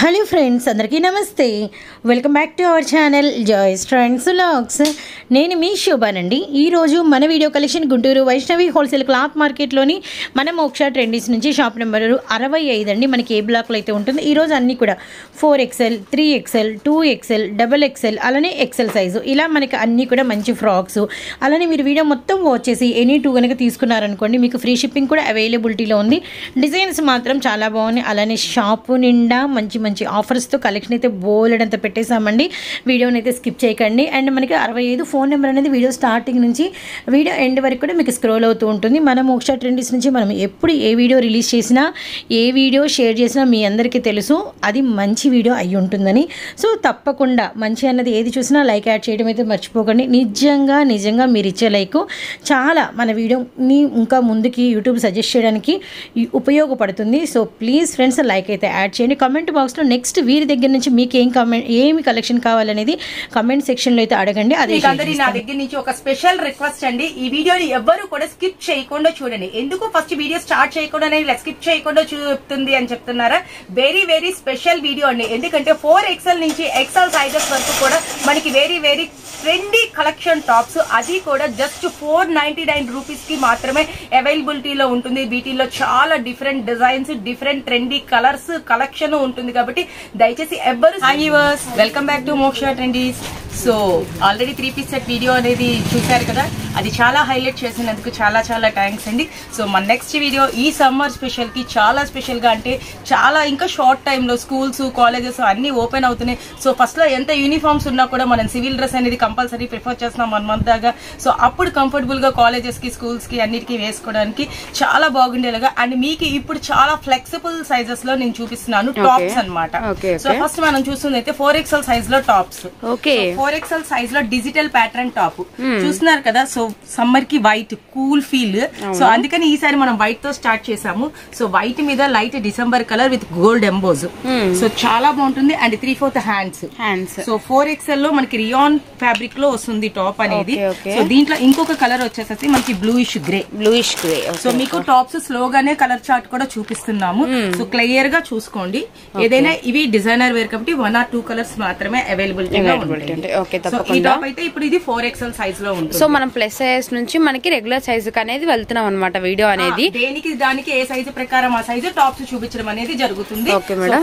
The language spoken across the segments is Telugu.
హలో ఫ్రెండ్స్, అందరికీ నమస్తే. Welcome back to our channel joys trends vlogs. నేను మీ శోభానండి. ఈరోజు మన video collection Guntur Vaishnavi wholesale cloth మార్కెట్లోని మన మోక్ష ట్రెండీస్ నుంచి షాప్ నెంబర్ 65 అండి. మనకి ఏ బ్లాక్లో అయితే ఉంటుంది. ఈరోజు అన్నీ కూడా 4XL, 3XL, 2XL, XXL అలానే XL సైజు, ఇలా మనకి అన్నీ కూడా మంచి ఫ్రాక్స్. అలానే మీరు వీడియో మొత్తం వాచ్ చేసి ఎనీ 2 కనుక తీసుకున్నారనుకోండి, మీకు ఫ్రీ షిప్పింగ్ కూడా అవైలబిలిటీలో ఉంది. డిజైన్స్ మాత్రం చాలా బాగున్నాయి. అలానే షాపు నిండా మంచి ఆఫర్స్తో కలెక్షన్ అయితే బోలెడంత పెట్టేశామండి. వీడియోని అయితే స్కిప్ చేయకండి. అండ్ మనకి 65 ఫోన్ నెంబర్ అనేది వీడియో స్టార్టింగ్ నుంచి వీడియో ఎండ్ వరకు కూడా మీకు స్క్రోల్ అవుతూ ఉంటుంది. మన మోక్ష ట్రెండీస్ నుంచి మనం ఎప్పుడు ఏ వీడియో రిలీజ్ చేసినా, ఏ వీడియో షేర్ చేసినా మీ అందరికీ తెలుసు అది మంచి వీడియో అయి ఉంటుందని. సో తప్పకుండా మంచి అన్నది ఏది చూసినా లైక్ యాడ్ చేయడం అయితే మర్చిపోకండి. నిజంగా మీరు ఇచ్చే లైక్ చాలా మన వీడియోని ఇంకా ముందుకి యూట్యూబ్ సజెస్ట్ చేయడానికి ఉపయోగపడుతుంది. సో ప్లీజ్ ఫ్రెండ్స్ లైక్ అయితే యాడ్ చేయండి. కామెంట్ బాక్స్లో నెక్స్ట్ వీరి దగ్గర నుంచి మీకు ఏమి కలెక్షన్ కావాలనేది కమెంట్ సెక్షన్లో అయితే అడగండి. అదే నా దగ్గర నుంచి ఒక స్పెషల్ రిక్వెస్ట్ అండి, ఈ వీడియోని ఎవ్వరు కూడా స్కిప్ చేయకుండా చూడండి. ఎందుకు ఫస్ట్ వీడియో స్టార్ట్ చేయకుండా స్కిప్ చేయకుండా చూపుతుంది అని చెప్తున్నారా? వెరీ స్పెషల్ వీడియో అండి. ఎందుకంటే 4XL నుంచి XL సైజెస్ వరకు కూడా మనకి వెరీ ట్రెండీ కలెక్షన్ టాప్స్, అది కూడా జస్ట్ 499 రూపీస్ కి మాత్రమే అవైలబిలిటీలో ఉంటుంది. వీటిల్లో చాలా different designs, different trendy colours collection ఉంటుంది. కాబట్టి దయచేసి ఎవ్వరు welcome back to Moksha trendies. So already 3 piece set video అనేది చూశారు కదా, అది చాలా హైలైట్ చేసినందుకు చాలా థ్యాంక్స్ అండి. సో మన నెక్స్ట్ వీడియో ఈ సమ్మర్ స్పెషల్ కి చాలా స్పెషల్ గా, అంటే చాలా ఇంకా షార్ట్ టైంలో స్కూల్స్ కాలేజెస్ అన్ని ఓపెన్ అవుతున్నాయి. సో ఫస్ట్ లో ఎంత యూనిఫామ్స్ ఉన్నా కూడా మనం సివిల్ డ్రెస్ అనేది కంపల్సరీ ప్రిఫర్ చేస్తున్నాం 1 మంత్ దాకా. సో అప్పుడు కంఫర్టబుల్ గా కాలేజెస్ కి, స్కూల్స్ కి అన్నిటికీ వేసుకోవడానికి చాలా బాగుండేలాగా. అండ్ మీకు ఇప్పుడు చాలా ఫ్లెక్సిబుల్ సైజెస్ లో నేను చూపిస్తున్నాను టాప్స్ అన్నమాట. సో ఫస్ట్ మనం చూస్తుంది అయితే 4XL సైజ్ లో టాప్స్. 4XL సైజ్ లో డిజిటల్ ప్యాటర్న్ టాప్ చూస్తున్నారు కదా. సో సమ్మర్ కి వైట్ కూల్ ఫీల్, సో అందుకని ఈసారి మనం వైట్ తో స్టార్ట్ చేసాము. సో వైట్ మీద light December colour with gold emboss. So చాలా బాగుంటుంది. And 3/4 hands. సో 4XL లో మనకి రియాన్ ఫ్యాబ్రిక్ లో వస్తుంది టాప్ అనేది. సో దీంట్లో ఇంకొక కలర్ వచ్చేసి మనకి బ్లూయిష్ గ్రే. సో మీకు టాప్స్ స్లోగానే కలర్ చార్ట్ కూడా చూపిస్తున్నాము. సో క్లియర్ గా చూసుకోండి. ఏదైనా ఇవి డిజైనర్ వేర్ కాబట్టి 1 or 2 కలర్స్ మాత్రమే అవైలబిలిటీగా ఉంటాయి. ఈ టాప్ అయితే ఇప్పుడు ఇది 4XL సైజ్ లో ఉంటుంది. సో మనం ప్లస్ సైజ్ నుంచి మనకి రెగ్యులర్ సైజ్ అనేది వెళ్తున్నాం అనమాట. వీడియో అనేది దానికి ఏ సైజు ప్రకారం ఆ సైజు టాప్స్ చూపించడం అనేది జరుగుతుంది.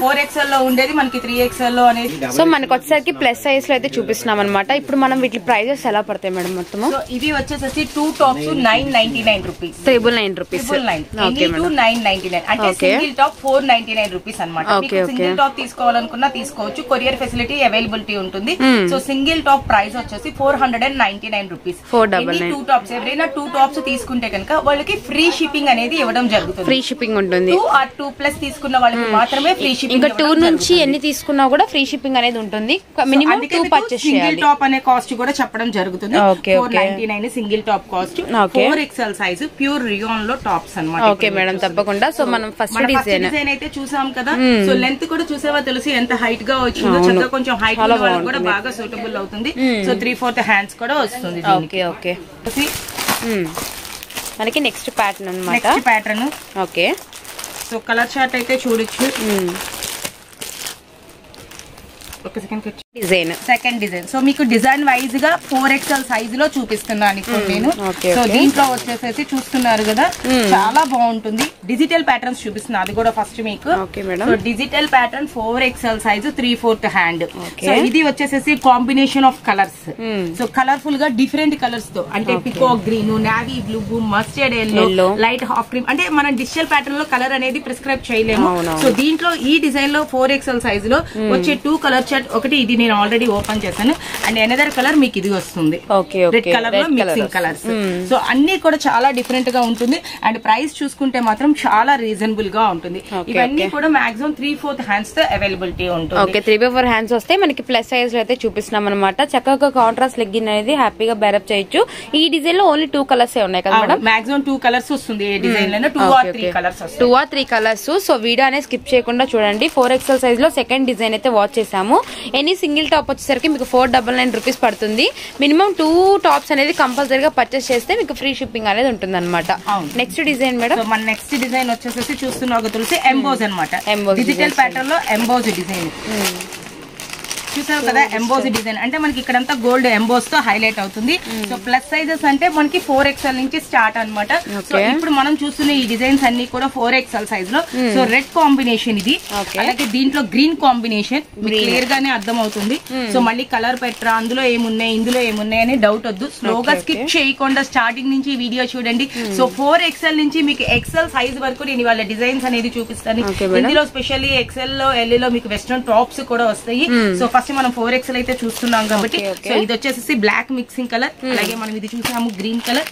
4XL లో ఉండేది మనకి 3XL లో అనేది. సో మనకి వచ్చేసరికి ప్లస్ సైజ్ లో అయితే చూపిస్తున్నాం అనమాట. ఇప్పుడు మనం వీటి ప్రైజెస్ ఎలా పడతాయి మేడం మొత్తం? ఇవి వచ్చేసి 2 టాప్స్ 999 రూపీస్. 999 రూపీస్. 999 అంటే సింగిల్ టాప్ 499 రూపీస్ అనమాట. సింగిల్ టాప్ తీసుకోవాలనుకున్నా తీసుకోవచ్చు. కొరియర్ ఫెసిలిటీ అవైలబిలిటీ ఉంటుంది. సో సింగిల్ టాప్ ప్రైస్ వచ్చేసి 499 రూపీస్. 2 టాప్స్ ఎవరైనా 2 టాప్స్ తీసుకుంటే కనుక వాళ్ళకి ఫ్రీ షిప్పింగ్ అనేది ఇవ్వడం జరుగుతుంది. ఫ్రీ షిప్పింగ్ ఉంటుంది. 2 or 2+ తీసుకున్న వాళ్ళకి మాత్రమే ఫ్రీ షిప్పింగ్. ఇంకా 2 నుంచి ఎన్ని తీసుకున్నా కూడా ఫ్రీ షిప్పింగ్ అనేది ఉంటుంది. మినిమం 2 పర్చేస్ చేయాలి. సింగిల్ టాప్ అనే కాస్ట్ కూడా చెప్పడం జరుగుతుంది. 499 single top cost. 4XL size pure rayon లో టాప్స్ అన్నమాట. ఓకే మేడం, తప్పకుండా. సో మనం ఫస్ట్ డిజైన్ అయితే చూసాం కదా. సో లెంత్ కూడా చూసేవా తెలుసు ఎంత హైట్ గా వచ్చిందో. చక్కగా కొంచెం హైట్ ఉన్న వాళ్ళకి కూడా బాగా సూటబుల్ అవుతుంది. సో 3/4 హ్యాండ్స్ కూడా వస్తుంది. ఓకే మనకి నెక్స్ట్ ప్యాటర్న్ అన్నమాట. Next pattern. Okay. So colour chart అయితే చూడొచ్చు. ఒక సెకండ్ డిజైన్. సో మీకు డిజైన్ వైజ్ గా 4XL సైజ్ లో చూపిస్తున్నాను ఇప్పుడు నేను. సో దీంట్లో వచ్చేసేసి చూస్తున్నారు కదా, చాలా బాగుంటుంది. డిజిటల్ ప్యాటర్న్స్ చూపిస్తున్నా, అది కూడా ఫస్ట్ మీకు. So digital pattern 4XL size 3/4 hand. So ఇది వచ్చేసేసి combination of colours. So colourful గా డిఫరెంట్ కలర్స్ తో, అంటే peacock green, navy blue, mustard yellow, light half cream. అంటే మనం డిజిటల్ ప్యాటర్న్ లో కలర్ అనేది ప్రిస్క్రైబ్ చేయలేము. సో దీంట్లో ఈ డిజైన్ లో 4XL సైజ్ లో వచ్చే 2 కలర్ చార్ట్. ఒకటి ఇది నేను ఆల్రెడీ ఓపెన్ చేశాను. అండ్ అనదర్ కలర్ మీకు ఇది వస్తుంది, రెడ్ కలర్ లో మిక్సింగ్ కలర్స్. సో అన్ని కూడా చాలా డిఫరెంట్ గా ఉంటుంది. అండ్ ప్రైస్ చూసుకుంటే మాత్రం చాలా రీజనబుల్ గా ఉంటుంది. ఇవన్నీ కూడా మాక్సిమం 3/4 హ్యాండ్స్ తో అవైలబిలిటీ ఉంటుంది. 3/4 హ్యాండ్స్ వస్తే మనకి ప్లస్ సైజ్ లో అయితే చూపిస్తున్నాం అనమాట. చక్కగా కాంట్రాస్ట్ లెగ్గిన్ అనేది హ్యాపీగా బేరప్ చేయొచ్చు. ఈ డిజైన్ లో ఓన్లీ 2 కలర్స్ ఉన్నాయి కదా మేడం? మాక్సిమం 2 కలర్స్ వస్తుంది. ఏ డిజైన్ లో 2 or 3 కలర్స్ వస్తాయి. 2 or 3 కలర్స్. సో వీడియో అనేది స్కిప్ చేయకుండా చూడండి. 4XL సైజ్ లో సెకండ్ డిజైన్ అయితే వాచ్ చేసాము. ఎనీ సింగిల్ టాప్ వచ్చేసరికి మీకు 499 రూపీస్ పడుతుంది. మినిమం 2 టాప్స్ అనేది కంపల్సరీగా పర్చేస్ చేస్తే మీకు ఫ్రీ షిప్పింగ్ అనేది ఉంటుంది అనమాట. నెక్స్ట్ డిజైన్ మేడం, మన నెక్స్ట్ డిజైన్ వచ్చేసి చూస్తున్నావు తులసి ఎంబోజ్ అనమాట. డిజిటల్ ప్యాటర్న్ లో ఎంబోజ్ డిజైన్ చూసావు కదా. ఎంబోజ్ డిజైన్ అంటే మనకి ఇక్కడంతా గోల్డ్ ఎంబోస్ తో హైలైట్ అవుతుంది. సో ప్లస్ సైజెస్ అంటే మనకి 4XL నుంచి స్టార్ట్ అనమాట. సో ఇప్పుడు మనం చూస్తున్న ఈ డిజైన్స్ అన్ని కూడా 4XL సైజ్ లో. సో రెడ్ కాంబినేషన్ ఇది, అలాగే దీంట్లో గ్రీన్ కాంబినేషన్ క్లియర్ గానే అర్థం అవుతుంది. సో మళ్ళీ కలర్ పెట్టరా, అందులో ఏమున్నాయి ఇందులో ఏమున్నాయి అని డౌట్ వద్దు. స్లోగా స్కిప్ చేయకుండా స్టార్టింగ్ నుంచి ఈ వీడియో చూడండి. సో 4XL నుంచి మీకు XL సైజ్ వరకు నేను వాళ్ళ డిజైన్స్ అనేది చూపిస్తాను. ఇందులో స్పెషల్లీ XL లో ఎల్ లో మీకు వెస్ట్రన్ టాప్స్ కూడా వస్తాయి. సో ఫస్ట్ మనం 4XL అయితే చూస్తున్నాం కాబట్టి సో ఇది వచ్చేసి బ్లాక్ మిక్సింగ్ కలర్, అలాగే మనం ఇది చూసాము గ్రీన్ కలర్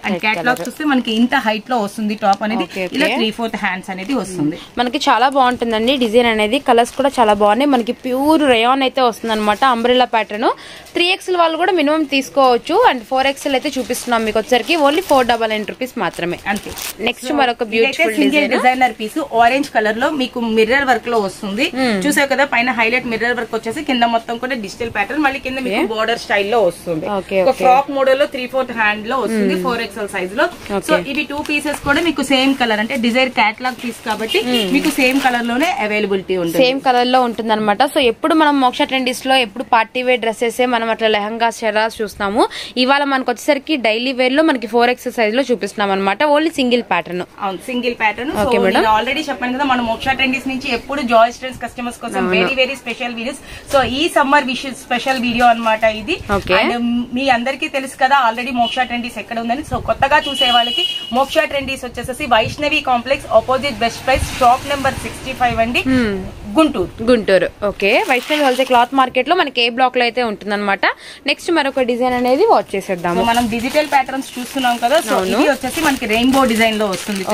అండ్ క్యాటలాగ్ చూస్తే మనకి ఇంత హైట్ లో వస్తుంది టాప్ అనేది. ఇలా 3/4 హ్యాండ్స్ అనేది వస్తుంది. మనకి చాలా బాగుంటుందండి డిజైన్ అనేది. కలర్స్ కూడా చాలా బాగున్నాయి. మనకి ప్యూర్ రేయాన్ అయితే వస్తుంది అనమాట. అంబ్రెల్లా ప్యాటర్న్ 3XL వాళ్ళు కూడా మినిమం తీసుకోవచ్చు. అండ్ 4XL అయితే చూపిస్తున్నాం మీకు వచ్చరికి ఓన్లీ 499 రూపీస్ మాత్రమే అంతే. నెక్స్ట్ మరొక beautiful designer piece orange colour లో మీకు మిర్రర్ వర్క్ లో వస్తుంది. చూసావు కదా, పైన హైలైట్ మిర్రర్ వర్క్ వచ్చేసి కింద మొత్తం కూడా డిజిటల్ ప్యాటర్న్, మళ్ళీ కింద మీకు బోర్డర్ స్టైల్ లో వస్తుంది. ఒక ఫ్రాక్ మోడల్ లో 3/4 హ్యాండ్ లో వస్తుంది 4XL సైజ్ లో. సో ఇవి 2 పీసెస్ కూడా మీకు సేమ్ కలర్ అంటే డిజైర్ క్యాటలాగ్ పీస్ కాబట్టి మీకు సేమ్ కలర్ లోనే అవైలబిలిటీ ఉంటుంది. సేమ్ కలర్ లో ఉంటుంది అనమాట. సో ఎప్పుడు మనం మోక్ష ట్రెండీస్ లో ఎప్పుడు పార్టీ వేర్ డ్రెస్సెస్ మనం అట్లా లెహంగా షరాస్ చూస్తాము. ఇవాళ మనకు వచ్చేసరికి డైలీ వేర్ లో మనకి 4XL సైజ్ లో చూపిస్తున్నాం అనమాట. Only single pattern. అవును, సింగిల్ ప్యాటర్న్. ఆల్రెడీ చెప్పాను కదా, మనం మోక్ష ట్రెండీస్ నుంచి ఎప్పుడు జాయ్ ట్రెండ్స్ కస్టమర్స్ కోసం very very special videos. So ఈ సమ్మర్ విషెస్ స్పెషల్ వీడియో అన్నమాట ఇది. అండ్ మీ అందరికీ తెలుసు కదా ఆల్రెడీ మోక్ష ట్రెండీస్ ఎక్కడ ఉందని. సో కొత్తగా చూసే వాళ్ళకి మోక్ష ట్రెండీస్ వచ్చేసి Vaishnavi complex opposite best price shop number 65 అండి, Guntur. Okay, Vaishnavi wholesale cloth market లో మనకి ఏ బ్లాక్ లో అయితే ఉంటుంది అనమాట. నెక్స్ట్ మరొక డిజైన్ అనేది వాచ్ చేసేద్దాము. మనం డిజిటల్ ప్యాటర్న్స్ చూస్తున్నాం కదా. సో ఇది వచ్చేసి మనకి రెయిన్బో డిజైన్ లో వస్తుంది.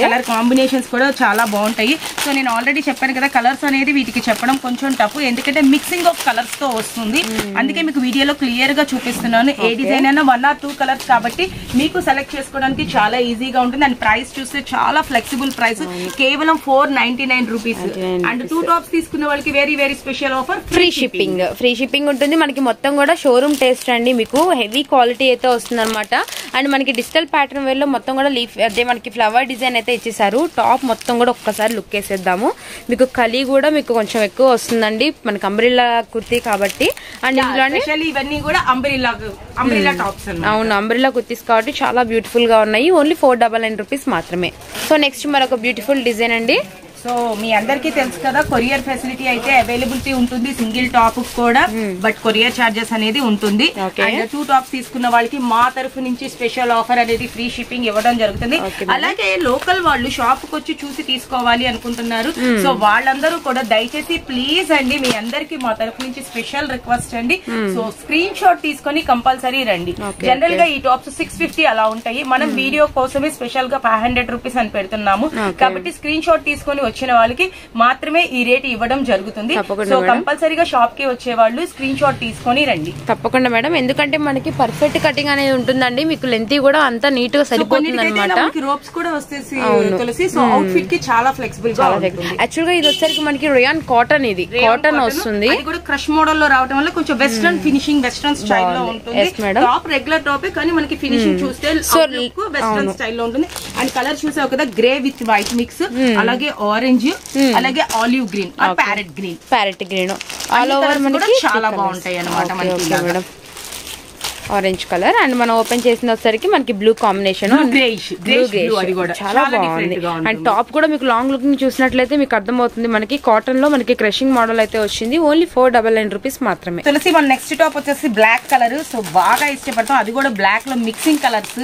కలర్ కాంబినేషన్స్ కూడా చాలా బాగుంటాయి. సో నేను ఆల్రెడీ చెప్పాను కదా, కలర్స్ అనేది వీటికి చెప్పడం కొంచెం టఫ్, ఎందుకంటే మిక్సింగ్ ఆఫ్ కలర్స్ తో వస్తుంది. అందుకే మీకు వీడియోలో క్లియర్ గా చూపిస్తున్నాను. ఏ డిజైన్ అయినా 1 or 2 కలర్స్ కాబట్టి మీకు సెలెక్ట్ చేసుకోవడానికి చాలా ఈజీగా ఉంటుంది. అండ్ ప్రైస్ చూస్తే చాలా ఫ్లెక్సిబుల్ ప్రైస్, కేవలం 499 రూపీస్. అండ్ 2 టాప్స్ తీసుకున్న వాళ్ళకి very very special offer, free shipping ఉంటుంది. మనకి మొత్తం కూడా షోరూమ్ టేస్ట్ అండి. మీకు హెవీ క్వాలిటీ అయితే వస్తుంది అనమాట. అండ్ మనకి డిజిటల్ ప్యాటర్న్ వేర్ లో మొత్తం కూడా లీఫ్ అదే మనకి ఫ్లవర్ డిజైన్ అయితే ఇచ్చేసారు. టాప్ మొత్తం కూడా ఒక్కసారి లుక్ వేసేద్దాము. మీకు కలీ కూడా మీకు కొంచెం ఎక్కువ వస్తుందండి, మనకి అంబ్రెల్లా కుర్తీ కాబట్టి. అండ్ ఇవన్నీ కూడా అంబ్రెల్లా టాప్స్. అవును, అంబ్రెల్లా కుర్తీస్ కాబట్టి చాలా బ్యూటిఫుల్ గా ఉన్నాయి. ఓన్లీ 499 రూపీస్ మాత్రమే. సో నెక్స్ట్ మరొక బ్యూటిఫుల్ డిజైన్ అండి. సో మీ అందరికీ తెలుసు కదా, కొరియర్ ఫెసిలిటీ అయితే అవైలబిలిటీ ఉంటుంది సింగిల్ టాప్ కూడా, బట్ కొరియర్ చార్జెస్ అనేది ఉంటుంది. అండ్ 2 టాప్స్ తీసుకున్న వాళ్ళకి మా తరఫు నుంచి స్పెషల్ ఆఫర్ అనేది ఫ్రీ షిప్పింగ్ ఇవ్వడం జరుగుతుంది. అలాగే లోకల్ వాళ్ళు షాప్ కు వచ్చి చూసి తీసుకోవాలి అనుకుంటున్నారు. సో వాళ్ళందరూ కూడా దయచేసి ప్లీజ్ అండి, మీ అందరికి మా తరఫు నుంచి స్పెషల్ రిక్వెస్ట్ అండి. సో స్క్రీన్ షాట్ తీసుకొని కంపల్సరీ రండి. జనరల్ గా ఈ టాప్స్ 650 అలా ఉంటాయి. మనం వీడియో కోసమే స్పెషల్ గా 500 రూపీస్ అని పెడుతున్నాము కాబట్టి స్క్రీన్ షాట్ తీసుకొని వచ్చిన వాళ్ళకి మాత్రమే ఈ రేట్ ఇవ్వడం జరుగుతుంది. సో కంపల్సరీగా షాప్ కి వచ్చే వాళ్ళు స్క్రీన్ షాట్ తీసుకొని రండి. తప్పకుండా మేడం, ఎందుకంటే మనకి పర్ఫెక్ట్ కటింగ్ అనేది ఉంటుందండి. మీకు లెంత్ కూడా అంతా నీట్ గా సరిపోతుంది అనమాట. రోప్స్ కూడా వస్తేసి తులసి. సో అవుట్ ఫిట్ కి చాలా ఫ్లెక్సిబుల్ గా ఉంటుంది. యాక్చువల్ గా ఇది వచ్చరికి మనకి రియాన్ కాటన్, ఇది కాటన్ వస్తుంది. ఇది కూడా క్రష్ మోడల్ లో రావడం వల్ల కొంచెం వెస్ట్రన్ ఫినిషింగ్, వెస్ట్రన్ స్టైల్ లో ఉంటుంది. టాప్ రెగ్యులర్ టాపే కానీ మనకి ఫినిషింగ్ చూస్తే వెస్ట్రన్ స్టైల్ లో ఉంటుంది. అండ్ కలర్ చూసావు కదా, గ్రే విత్ వైట్ మిక్స్, అలాగే ఆరెంజ్, అలాగే olive green, parrot green all over మనకి చాలా బాగుంటాయి అన్నమాట. మనకి ఆరెంజ్ కలర్ అండ్ మనం ఓపెన్ చేసిన వచ్చరికి మనకి బ్లూ కాంబినేషన్, చాలా బాగుంది. అండ్ టాప్ కూడా మీకు లాంగ్ లుకింగ్ చూసినట్లయితే మీకు అర్థమవుతుంది. మనకి కాటన్ లో మనకి క్రషింగ్ మోడల్ అయితే వచ్చింది. ఓన్లీ 499 రూపీస్ మాత్రమే. తులసి మన నెక్స్ట్ టాప్ వచ్చేసి బ్లాక్ కలర్. సో బాగా ఇష్టపడతాం, అది కూడా బ్లాక్ లో మిక్సింగ్ కలర్స్.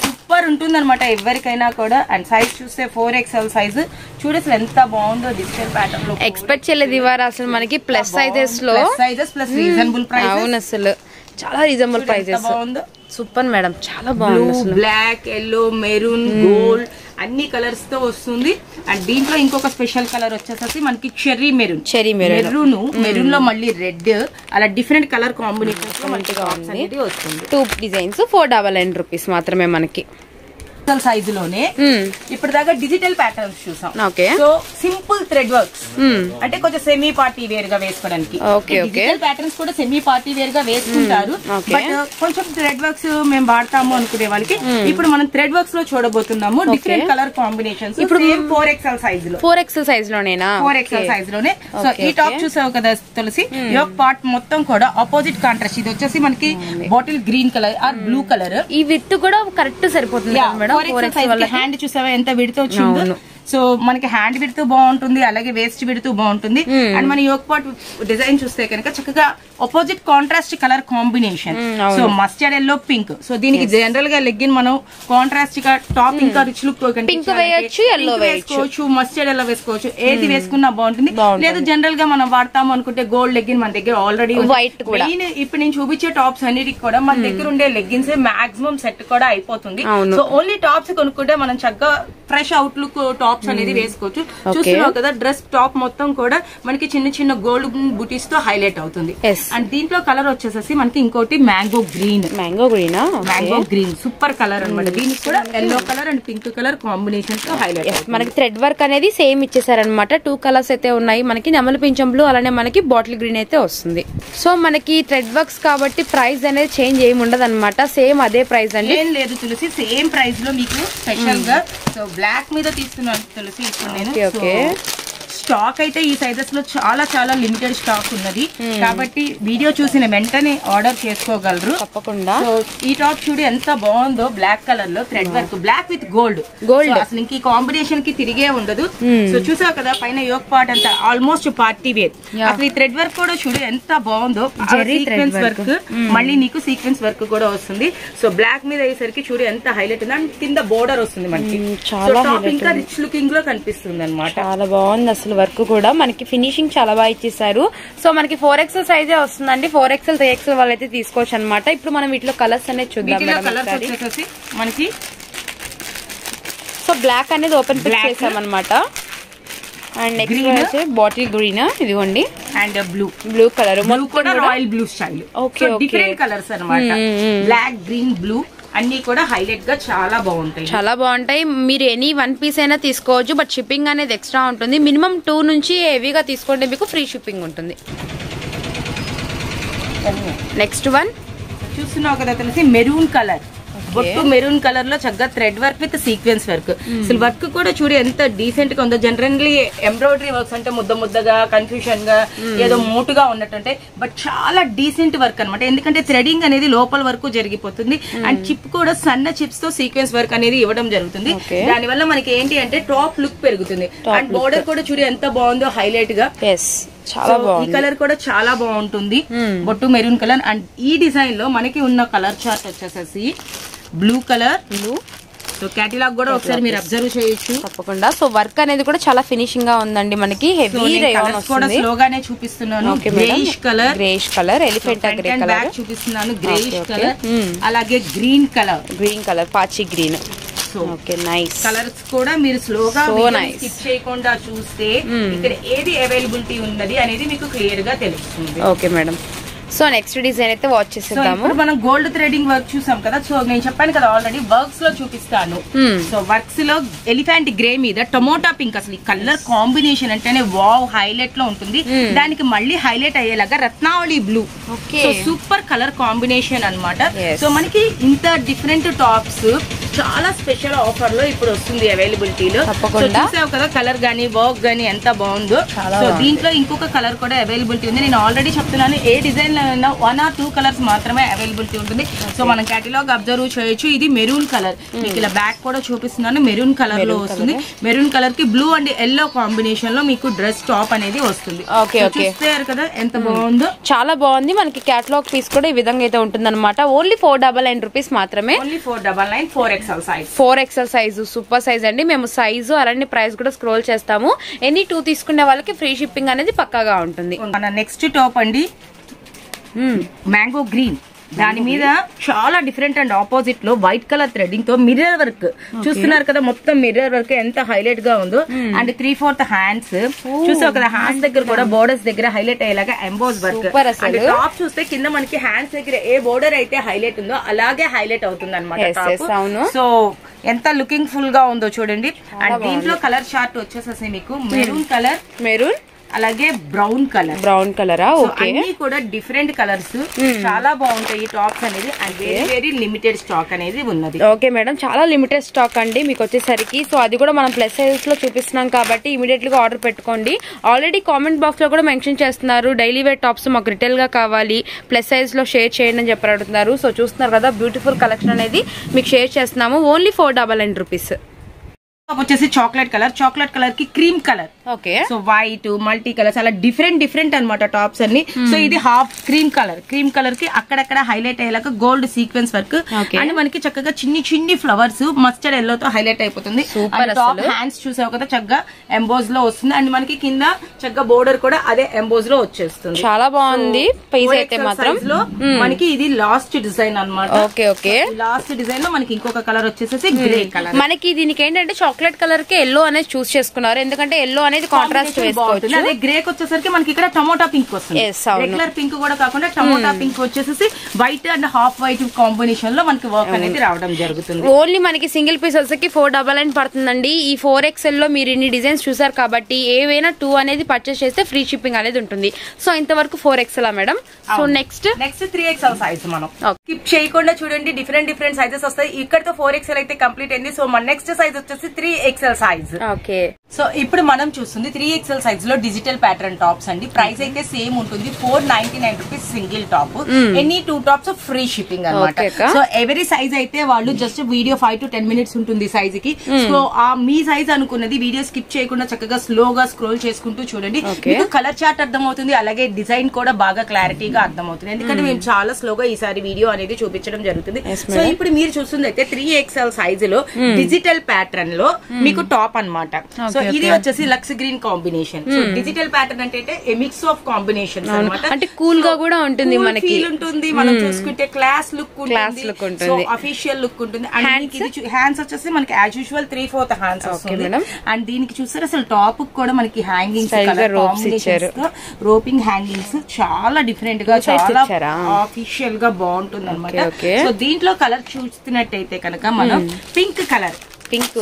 సూపర్ ఉంటుంది అనమాట ఎవరికైనా కూడా. అండ్ సైజ్ చూస్తే 4XL సైజ్. చూడ అసలు ఎంత బాగుందో డిజిటల్ ప్యాటర్న్ లో. ఎక్స్పెక్ట్ చేయలేదు ఇవాళ అసలు మనకి ప్లస్ సైజెస్ లో, ప్లస్ రీజనబుల్ ప్రైస్. అవును, అసలు చాలా రీజనబుల్ ప్రైజెస్. సూపర్ మేడం, చాలా బాగుంది. బ్లాక్, ఎల్లో, మెరూన్, గోల్డ్ అన్ని కలర్స్ తో వస్తుంది. అండ్ దీంట్లో ఇంకొక స్పెషల్ కలర్ వచ్చేసి మనకి చెర్రీ మెరూన్. మెరూన్ లో మళ్ళీ రెడ్, అలా డిఫరెంట్ కలర్ కాంబినేషన్ వస్తుంది. 2 డిజైన్స్ 499 రూపీస్ మాత్రమే మనకి. ఎక్సెల్ సైజ్ లోనే ఇప్పుడు దాకా డిజిటల్ ప్యాటర్న్స్ చూసాం. Okay. So simple thread works అంటే కొంచెం సెమీ పార్టీ వేర్ గా వేసుకోవడానికి. డిజిటల్ ప్యాటర్న్స్ కూడా సెమీ పార్టీ వేర్ గా వేసుకుంటారు, బట్ కొంచెం థ్రెడ్ వర్క్స్ మేము వాడతాము అనుకునే వాళ్ళకి ఇప్పుడు మనం థ్రెడ్ వర్క్స్ లో చూడబోతున్నాము. Different colour combinations. ఇప్పుడు 4XL సైజ్ లో 4XL సైజ్ లోనేనా? 4XL సైజ్ లోనే. సో ఈ టాప్ చూసావు కదా తులసి, యోక్ పార్ట్ మొత్తం కూడా ఆపోజిట్ కాంట్రాస్ట్. ఇది వచ్చేసి మనకి bottle green colour or blue colour. ఈ విత్ కూడా కరెక్ట్ సరిపోతుంది మేడం. 4XL హ్యాండ్ చూసావా ఎంత విడుతూ వచ్చిందో. సో మనకి హ్యాండ్ విడుతూ బాగుంటుంది, అలాగే వేస్ట్ విడుతూ బాగుంటుంది. అండ్ మన యోక్ పార్ట్ డిజైన్ చూస్తే కనుక చక్కగా opposite contrast colour combination. So mustard yellow pink. So దీనికి జనరల్ గా లెగ్గిన్ మనం కాంట్రాస్ట్ గా టాప్ ఇంకా రిచ్ లుక్ పింక్ వేయొచ్చు, ఎల్లో వేసుకోవచ్చు, మస్టర్డ్ ఎల్లో వేసుకోవచ్చు, ఏది వేసుకున్నా బాగుంటుంది. లేదు జనరల్ గా మనం వాడతాము అనుకుంటే గోల్డ్ లెగ్గిన్ మన దగ్గర ఆల్రెడీ వైట్ కూడా. ఇప్పుడు నేను చూపించే టాప్స్ అన్నిటికి కూడా మన దగ్గర ఉండే లెగ్గిన్స్ మాక్సిమం సెట్ కూడా అయిపోతుంది. సో ఓన్లీ టాప్స్ కొనుక్కుంటే మనం చక్కగా ఫ్రెష్ అవుట్ లుక్ టాప్స్ అనేది వేసుకోవచ్చు. చూస్తున్నావు కదా డ్రెస్ టాప్ మొత్తం కూడా మనకి చిన్న చిన్న గోల్డ్ బుటీస్ తో హైలైట్ అవుతుంది. అండ్ దీంట్లో కలర్ వచ్చేసి మనకి ఇంకోటి mango green. Mango green super colour అనమాట. దీనికి కూడా yellow colour and pink colour combination తో హైలైట్. మనకి థ్రెడ్ వర్క్ అనేది సేమ్ ఇచ్చేసారనమాట. 2 కలర్స్ అయితే ఉన్నాయి మనకి. నెమలి పింఛం బ్లూ, అలానే మనకి బాటిల్ గ్రీన్ అయితే వస్తుంది. సో మనకి థ్రెడ్ వర్క్స్ కాబట్టి ప్రైస్ అనేది చేంజ్ ఏమి ఉండదు అనమాట. సేమ్ అదే ప్రైస్ అండి. ఏం లేదు తులసి, సేమ్ ప్రైస్ లో మీకు స్పెషల్ గా. సో బ్లాక్ మీద తీసుకున్నాను తులసి ఇప్పుడు నేను. స్టాక్ అయితే ఈ సైజెస్ లో చాలా చాలా లిమిటెడ్ స్టాక్ ఉన్నది కాబట్టి వీడియో చూసిన వెంటనే ఆర్డర్ చేసుకోగలరు తప్పకుండా. ఈ టాప్ చూడు ఎంత బాగుందో, బ్లాక్ కలర్ లో thread work, black with gold. అసలు ఇంక ఈ కాంబినేషన్ కి తిరిగే ఉండదు. సో చూసావు కదా పైన యోక్ పార్ట్ అంతా ఆల్మోస్ట్ పార్టీ వేర్. అసలు ఈ థ్రెడ్ వర్క్ కూడా చూడు ఎంత బాగుందో, సీక్వెన్స్ వర్క్. మళ్ళీ నీకు సీక్వెన్స్ వర్క్ కూడా వస్తుంది. సో బ్లాక్ మీద అయ్యేసరికి చూడు ఎంత హైలైట్ ఉంది. అండ్ కింద బోర్డర్ వస్తుంది మనకి. టాప్ ఇంకా రిచ్ లుకింగ్ లో కనిపిస్తుంది అనమాట. చాలా బాగుంది అసలు వర్క్ కూడా. మనకి ఫినిషింగ్ చాలా బాగా ఇచ్చేసారు. సో మనకి 4XL సైజే వస్తుందండి. 4XL 3XL వాళ్ళైతే తీసుకోవచ్చు అనమాట. ఇప్పుడు మనం వీటిలో కలర్స్ అనేది చూద్దాం. మనకి సో బ్లాక్ అనేది ఓపెన్ పిక్ చేసామన్నమాట. అండ్ నెక్స్ట్ వచ్చి బాటిల్ గ్రీన్ ఇదిగోండి, and blue colour, royal blue style. Different colours అనమాట. బ్లాక్, గ్రీన్, బ్లూ అన్ని కూడా హైలైట్ గా చాలా బాగుంటాయి. మీరు ఎనీ 1 పీస్ అయినా తీసుకోవచ్చు, బట్ షిప్పింగ్ అనేది ఎక్స్ట్రా ఉంటుంది. మినిమం 2 నుంచి హెవీగా తీసుకుంటే మీకు ఫ్రీ షిప్పింగ్ ఉంటుంది. నెక్స్ట్ వన్ చూస్తున్నావు కదా తెలిసి మెరూన్ కలర్. బొట్టు మెరూన్ కలర్ లో చక్కగా thread work with sequence work. అసలు వర్క్ కూడా చూడు ఎంత డీసెంట్ గా ఉందో. జనరల్లీ ఎంబ్రాయిడరీ వర్క్స్ అంటే ముద్దగా కన్ఫ్యూషన్ గా ఏదో మోటుగా ఉన్నట్టుంటే, బట్ చాలా డీసెంట్ వర్క్ అనమాట. ఎందుకంటే థ్రెడింగ్ అనేది లోపల వరకు జరిగిపోతుంది. అండ్ చిప్ కూడా సన్న చిప్స్ తో సీక్వెన్స్ వర్క్ అనేది ఇవ్వడం జరుగుతుంది. దానివల్ల మనకి ఏంటి అంటే టాప్ లుక్ పెరుగుతుంది. అండ్ బోర్డర్ కూడా చూడు ఎంత బాగుందో హైలైట్ గా. ఈ కలర్ కూడా చాలా బాగుంటుంది, బొట్టు మెరూన్ కలర్. అండ్ ఈ డిజైన్ లో మనకి ఉన్న కలర్ చార్ట్ వచ్చేసేసి బ్లూ కలర్. సో కేటలాగ్ కూడా ఒకసారి మీరు అబ్జర్వ్ చేయొచ్చు తప్పకుండా. సో వర్క్ అనేది కూడా చాలా ఫినిషింగ్ గా ఉందండి. మనకి హెవీ రేయాన్ వస్తుంది. స్లోగానే చూపిస్తున్నాను. Greyish colour, elephant grey colour చూపిస్తున్నాను. గ్రేయిష్ కలర్, అలాగే గ్రీన్ కలర్, పాచి గ్రీన్. ఓకే, నైస్ కలర్స్ కూడా మీరు స్లోగా స్కిప్ చేయకుండా చూస్తే ఇక్కడ ఏది అవైలబిలిటీ ఉన్నది అనేది మీకు క్లియర్ గా తెలుస్తుంది. Okay madam. So next design అయితే వాచ్ చేసేద్దాము. ఇప్పుడు మనం గోల్డ్ థ్రెడింగ్ వర్క్ చూసాం కదా. సో నేను చెప్పాను కదా ఆల్రెడీ వర్క్స్ లో చూపిస్తాను. సో వర్క్స్ లో ఎలిఫెంట్ గ్రే మీద టమోటా పింక్. అసలు ఈ కలర్ కాంబినేషన్ అంటేనే వావ్ హైలైట్ లో ఉంటుంది. దానికి మళ్ళీ హైలైట్ అయ్యేలాగా Ratnavali blue. So super colour combination అన్నమాట. సో మనకి ఇంత డిఫరెంట్ టాప్స్ చాలా స్పెషల్ ఆఫర్ లో ఇప్పుడు వస్తుంది అవైలబిలిటీలో. చూసావు కదా కలర్ గానీ వర్క్ గానీ ఎంత బాగుందో. సో దీంట్లో ఇంకొక కలర్ కూడా అవైలబిలిటీ ఉంది. నేను ఆల్రెడీ చెప్తున్నాను ఏ డిజైన్ లో 1 or 2 కలర్స్ మాత్రమే అవైలబిలిటీ ఉంటుంది. సో మనం కేటలాగ్ అబ్జర్వ్ చేయొచ్చు. ఇది మెరూన్ కలర్, మీకు ఇలా బ్యాక్ కూడా చూపిస్తున్నాను. మెరూన్ కలర్ లో వస్తుంది. మెరూన్ కలర్ కి బ్లూ అండ్ ఎల్లో కాంబినేషన్ లో మీకు డ్రెస్ టాప్ అనేది వస్తుంది. చూస్తారు కదా ఎంత బాగుందో, చాలా బాగుంది. మనకి కేటలాగ్ పీస్ కూడా ఈ విధంగా అయితే ఉంటుంది అనమాట. ఓన్లీ 499 రూపీస్ మాత్రమే. 499 4XL సైజు సూపర్ సైజ్ అండి. మేము సైజు అలాంటి ప్రైస్ కూడా స్క్రోల్ చేస్తాము. ఎనీ 2 తీసుకునే వాళ్ళకి ఫ్రీ షిప్పింగ్ అనేది పక్కాగా ఉంటుంది. మన నెక్స్ట్ టాప్ అండి మ్యాంగో గ్రీన్. దాని మీద చాలా డిఫరెంట్ అండ్ ఆపోజిట్ లో వైట్ కలర్ థ్రెడింగ్ తో మిర్రర్ వర్క్ చూస్తున్నారు కదా. మొత్తం మిర్రర్ వర్క్ ఎంత హైలైట్ గా ఉందో. అండ్ 3/4 హ్యాండ్స్ చూసావు కదా. హ్యాండ్స్ దగ్గర కూడా బోర్డర్స్ దగ్గర హైలైట్ అయ్యేలాగా ఎంబోస్ వర్క్. అండ్ టాప్ చూస్తే కింద మనకి హ్యాండ్స్ దగ్గర ఏ బోర్డర్ అయితే హైలైట్ ఉందో అలాగే హైలైట్ అవుతుంది అనమాట. సో ఎంత లుకింగ్ ఫుల్ గా ఉందో చూడండి. అండ్ దీంట్లో కలర్ చార్ట్ వచ్చేసేసి మీకు మెరూన్ కలర్, అలాగే బ్రౌన్ కలరా. ఓకే, అన్ని కూడా డిఫరెంట్ కలర్స్, చాలా బాగుంటాయి ఈ టాప్స్ అనేది. And very very limited stock అనేది ఉన్నది. ఓకే మేడం, చాలా లిమిటెడ్ స్టాక్ అండి మీకు వచ్చేసరికి. సో అది కూడా మనం ప్లస్ సైజెస్ లో చూపిస్తున్నాం కాబట్టి ఇమీడియట్ గా ఆర్డర్ పెట్టుకోండి. ఆల్రెడీ కామెంట్ బాక్స్ లో కూడా మెన్షన్ చేస్తున్నారు డైలీ వేర్ టాప్స్ మాకు రిటైల్ గా కావాలి, ప్లస్ సైజ్ లో షేర్ చేయండి అని చెప్పి అడుగుతున్నారు. సో చూస్తున్నారు కదా, బ్యూటిఫుల్ కలెక్షన్ అనేది మీకు షేర్ చేస్తున్నాము. Only 499 rupees. వచ్చేసి చాక్లెట్ కలర్ కి cream colour. Okay, so white multi colours అలా డిఫరెంట్ అన్నమాట టాప్స్ అన్ని. సో ఇది హాఫ్ క్రీమ్ కలర్ కి అక్కడక్కడ హైలైట్ అయ్యేలాగా గోల్డ్ సీక్వెన్స్ వర్క్ అండ్ మనకి చక్కగా చిన్ని ఫ్లవర్స్ మస్టర్డ్ ఎల్లో తో హైలైట్ అయిపోతుంది. టాప్ హ్యాండ్స్ చూసావు కదా, చక్కగా ఎంబోజ్ లో వస్తుంది. అండ్ మనకి కింద చక్కగా బోర్డర్ కూడా అదే ఎంబోజ్ లో వచ్చేస్తుంది. చాలా బాగుంది. ప్రైస్ అయితే మాత్రం మనకి ఇది లాస్ట్ డిజైన్ అన్నమాట. ఓకే, లాస్ట్ డిజైన్ లో మనకి ఇంకొక కలర్ వచ్చేసి గ్రే కలర్. మనకి దీనికి ఏంటంటే చాక్లెట్ కలర్ కి ఎల్లో అనేది చూస్ చేసుకున్నారు, ఎందుకంటే ఎల్లో అనేది కాంట్రాస్ట్ వేసుకోవచ్చు. అదే గ్రేక్ వచ్చేసరికి మనకి ఇక్కడ టమోటా పింక్ వస్తుంది. రెగ్యులర్ పింక్ కూడా కాకుండా టమోటా పింక్ వచ్చేసి white and half white combination లో మనకి వర్క్ అనేది రావడం జరుగుతుంది. ఓన్లీ మనకి సింగిల్ పీస్ వచ్చేసి 499 పడుతుందండి. ఈ 4XL లో మీరు ఇన్ని డిజైన్స్ చూసారు కాబట్టి ఏవైనా 2 అనేది పర్చేస్ చేస్తే ఫ్రీ షిప్పింగ్ అనేది ఉంటుంది. సో ఇంతవరకు 4XL madam. So next 3XL size మనం స్కిప్ చేయకుండా చూడండి, డిఫరెంట్ సైజెస్ వస్తాయి. ఇక్కడతో 4XL అయితే కంప్లీట్ అయింది. సో మన నెక్స్ట్ సైజ్ వచ్చేసి 3XL సైజ్. ఓకే, సో ఇప్పుడు మనం చూస్తుంది 3XL సైజ్ లో డిజిటల్ ప్యాటర్న్ టాప్స్ అండి. ప్రైస్ అయితే సేమ్ ఉంటుంది, 499 rupees single top. Any 2 tops free shipping అన్నమాట. సో ఎవరీ సైజ్ అయితే వాళ్ళు జస్ట్ వీడియో 5 to 10 minutes ఉంటుంది సైజ్ కి. సో మీ సైజ్ అనుకున్నది వీడియో స్కిప్ చేయకుండా చక్కగా స్లోగా స్క్రోల్ చేసుకుంటూ చూడండి. మీకు కలర్ చార్ట్ అర్థమవుతుంది, అలాగే డిజైన్ కూడా బాగా క్లారిటీగా అర్థమవుతుంది. ఎందుకంటే మేము చాలా స్లోగా ఈసారి వీడియో అనేది చూపించడం జరుగుతుంది. సో ఇప్పుడు మీరు చూస్తుంది అయితే 3XL సైజ్ లో డిజిటల్ ప్యాటర్న్ లో మీకు టాప్ అన్నమాట. సో ఇది వచ్చేసి లక్స్ green combination. So digital pattern అంటే మిక్స్ ఆఫ్ కాంబినేషన్స్ అన్నమాట. అంటే కూల్ గా కూడా ఉంటుంది, మనకి ఫీల్ ఉంటుంది. మనం చూసుకుంటే క్లాస్ లుక్ ఉంటుంది, సో అఫీషియల్ లుక్ ఉంటుంది. అండ్ హ్యాండ్స్ వచ్చేసి మనకి యాజ్ యూజువల్ 3/4 హ్యాండ్స్ వస్తుంది. అండ్ దీనికి చూసారు అసలు టాప్ కూడా మనకి హ్యాంగింగ్స్ రోపింగ్ హ్యాంగింగ్స్ చాలా డిఫరెంట్ గా చాలా ఆఫీషియల్ గా బాగుంటుంది అనమాట. సో దీంట్లో కలర్ చూస్తున్నట్టయితే కనుక మనం పింక్ కలర్.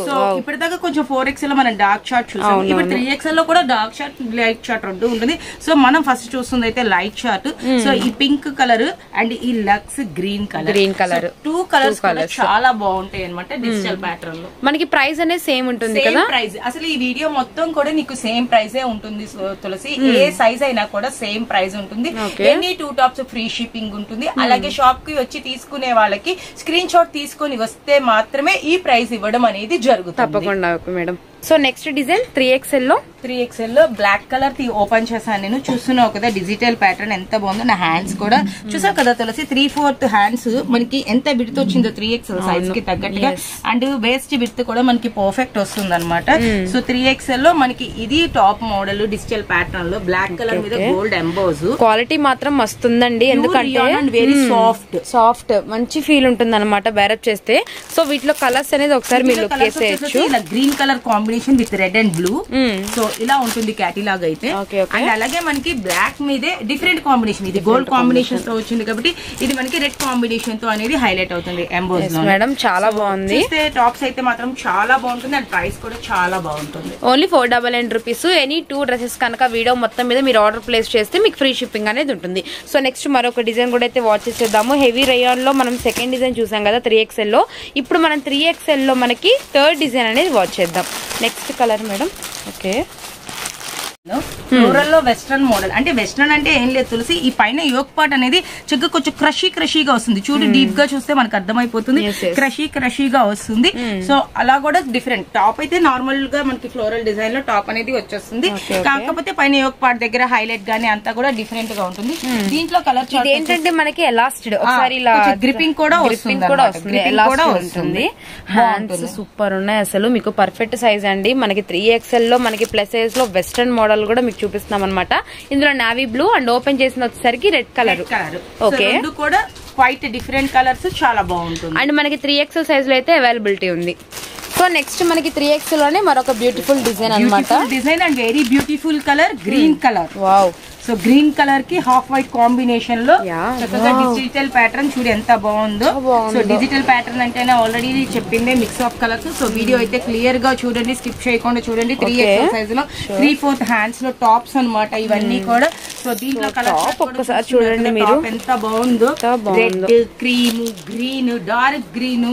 సో ఇప్పటిదాకా కొంచెం 4XL లో మనం డార్క్ షార్ట్ చూసాం. ఇప్పుడు 3XL లో కూడా డార్క్ షార్ట్ లైట్ షార్ట్ రెండు ఉంటుంది. సో మనం ఫస్ట్ చూస్తుంది అయితే లైట్ షార్ట్. సో ఈ పింక్ కలర్ అండ్ ఈ లక్స్ గ్రీన్ కలర్ 2 కలర్స్ చాలా బాగుంటాయి అనమాట డిజిటల్ ప్యాటర్న్ లో. మనకి ప్రైస్ అనేది సేమ్ ఉంటుంది కదా. ప్రైస్ అసలు ఈ వీడియో మొత్తం కూడా నీకు సేమ్ ప్రైజే ఉంటుంది తులసి. ఏ సైజ్ అయినా కూడా సేమ్ ప్రైస్ ఉంటుంది. ఎన్ని 2 టాప్స్ ఫ్రీ షిప్పింగ్ ఉంటుంది. అలాగే షాప్ కి వచ్చి తీసుకునే వాళ్ళకి స్క్రీన్ షాట్ తీసుకొని వస్తే మాత్రమే ఈ ప్రైస్ ఇవ్వడం అనేది జరుగుతుంది. తప్పకుండా madam. So next design 3XL లో బ్లాక్ కలర్ ఓపెన్ చేశాను నేను. చూస్తున్నావు కదా డిజిటల్ ప్యాటర్న్ ఎంత బాగుందో. నా హ్యాండ్స్ కూడా చూసావు కదా తులసి, 3/4 హ్యాండ్స్ మనకి ఎంత బిడ్త్ వచ్చిందో 3XL సైజ్ కి తగ్గట్టుగా. అండ్ వేస్ట్ బిడ్త్ కూడా మనకి పర్ఫెక్ట్ వస్తుంది అనమాట. సో 3XL లో మనకి ఇది టాప్ మోడల్ డిజిటల్ ప్యాటర్న్ లో బ్లాక్ కలర్ మీద గోల్డ్ ఎంబోజ్. క్వాలిటీ మాత్రం మస్తుందండి, ఎందుకంటే వెరీ సాఫ్ట్ మంచి ఫీల్ ఉంటుంది అనమాట బేరప్ చేస్తే. సో వీటిలో కలర్స్ అనేది ఒకసారి మీరు లుక్ చేసేయచ్చు. Green colour combination with red and blue. So ఇలా ఉంటుంది క్యాటిలాగ్ అయితే. అండ్ అలాగే మనకి బ్లాక్ మీదే డిఫరెంట్ కాంబినేషన్, ఇది గోల్డ్ కాంబినేషన్ తో వచ్చింది కాబట్టి ఇది మనకి రెడ్ కాంబినేషన్ తో అనేది హైలైట్ అవుతుంది ఎంబోస్ లో. మేడం చాలా బాగుంది. టాప్స్ అయితే మాత్రం చాలా బాగుంటుంది అండ్ ప్రైస్ కూడా చాలా బాగుంటుంది. Only 499 rupees. ఎనీ 2 డ్రెస్సెస్ కనుక వీడియో మొత్తం మీద మీరు ఆర్డర్ ప్లేస్ చేస్తే మీకు ఫ్రీ షిప్పింగ్ అనేది ఉంటుంది. సో నెక్స్ట్ మరొక డిజైన్ కూడా అయితే వాచ్ చేసేద్దాము. హెవీ రయాన్ లో మనం సెకండ్ డిజైన్ చూసాం కదా 3XL లో. ఇప్పుడు మనం 3XL లో మనకి థర్డ్ డిజైన్ అనేది వాచ్ చేద్దాం. Next colour madam. Okay, floral లో వెస్ట్రన్ మోడల్. అంటే వెస్ట్రన్ అంటే ఏం లేదు తులసి, ఈ పైన యోక్ పార్ట్ అనేది చక్కగా కొంచెం క్రషీగా వస్తుంది. చూడు డీప్ గా చూస్తే మనకు అర్థమైపోతుంది, క్రషీగా వస్తుంది. సో అలా కూడా డిఫరెంట్ టాప్ అయితే నార్మల్ గా మనకి ఫ్లోరల్ డిజైన్ లో టాప్ అనేది వచ్చేస్తుంది. కాకపోతే పైన యోక్ పార్ట్ దగ్గర హైలైట్ గానీ అంతా కూడా డిఫరెంట్ గా ఉంటుంది. దీంట్లో కలర్ ఏంటంటే మనకి ఎలాస్టిడ్ ఒకసారి గ్రిప్పింగ్ కూడా వస్తుంది. హ్యాండ్స్ సూపర్ ఉన్నాయి అసలు, మీకు పర్ఫెక్ట్ సైజ్ అండి. మనకి 3XL లో మనకి ప్లస్ సైజ్ లో వెస్ట్రన్ మోడల్ కూడా మీకు చూపిస్తున్నాం అనమాట. ఇందులో నావీ బ్లూ అండ్ ఓపెన్ చేసిన వచ్చేసరికి రెడ్ కలర్. ఓకే, కూడా వైట్ డిఫరెంట్ కలర్స్ చాలా బాగుంటుంది. అండ్ మనకి 3XL సైజ్ లో అయితే అవైలబిలిటీ ఉంది. సో నెక్స్ట్ మనకి 3XL లోనే మరొక బ్యూటిఫుల్ డిజైన్ అనమాట. Design and very beautiful colour green colour. Wow, so green colour కి హాఫ్ వైట్ కాంబినేషన్ లో చక్కగా డిజిటల్ ప్యాటర్న్ చూడు ఎంత బాగుందో. సో డిజిటల్ ప్యాటర్న్ అంటేనే ఆల్రెడీ చెప్పిందే mix of colours. So video అయితే క్లియర్ గా చూడండి, స్కిప్ చేయకుండా చూడండి. 3XL సైజ్ లో 3/4 హ్యాండ్స్ లో టాప్స్ అన్నమాట ఇవన్నీ కూడా. సో దీంట్లో కలర్ చూడండి మీరు ఎంత బాగుందో. Red, cream, green, dark green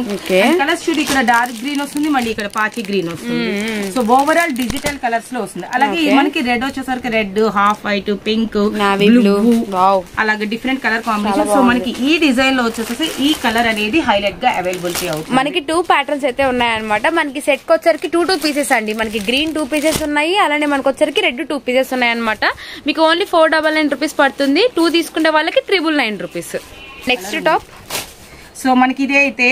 colours చూడు. ఇక్కడ డార్క్ గ్రీన్ వస్తుంది, మళ్ళీ ఇక్కడ పాచి గ్రీన్ వస్తుంది. సో ఓవరాల్ డిజిటల్ కలర్స్ లో వస్తుంది. అలాగే మనకి రెడ్ వచ్చేసరికి red, half white, pink, blue, అలాగే డిఫరెంట్ కలర్ కాంబినేషన్. సో మనకి ఈ డిజైన్ లో వచ్చేసి ఈ కలర్ అనేది హైలైట్ గా అవైలబిలిటీ అవుతుంది. మనకి 2 ప్యాటర్న్స్ అయితే ఉన్నాయన్నమాట. మనకి సెట్ కి వచ్చరికి 2 పీసెస్ అండి. మనకి గ్రీన్ 2 పీసెస్ ఉన్నాయి, అలానే మనకి వచ్చరికి రెడ్ 2 పీసెస్ ఉన్నాయన్నమాట. మీకు ఓన్లీ 499 రూపీస్ పడుతుంది. 2 తీసుకునే వాళ్ళకి 999 రూపీస్. Next top. సో మనకి ఇదే అయితే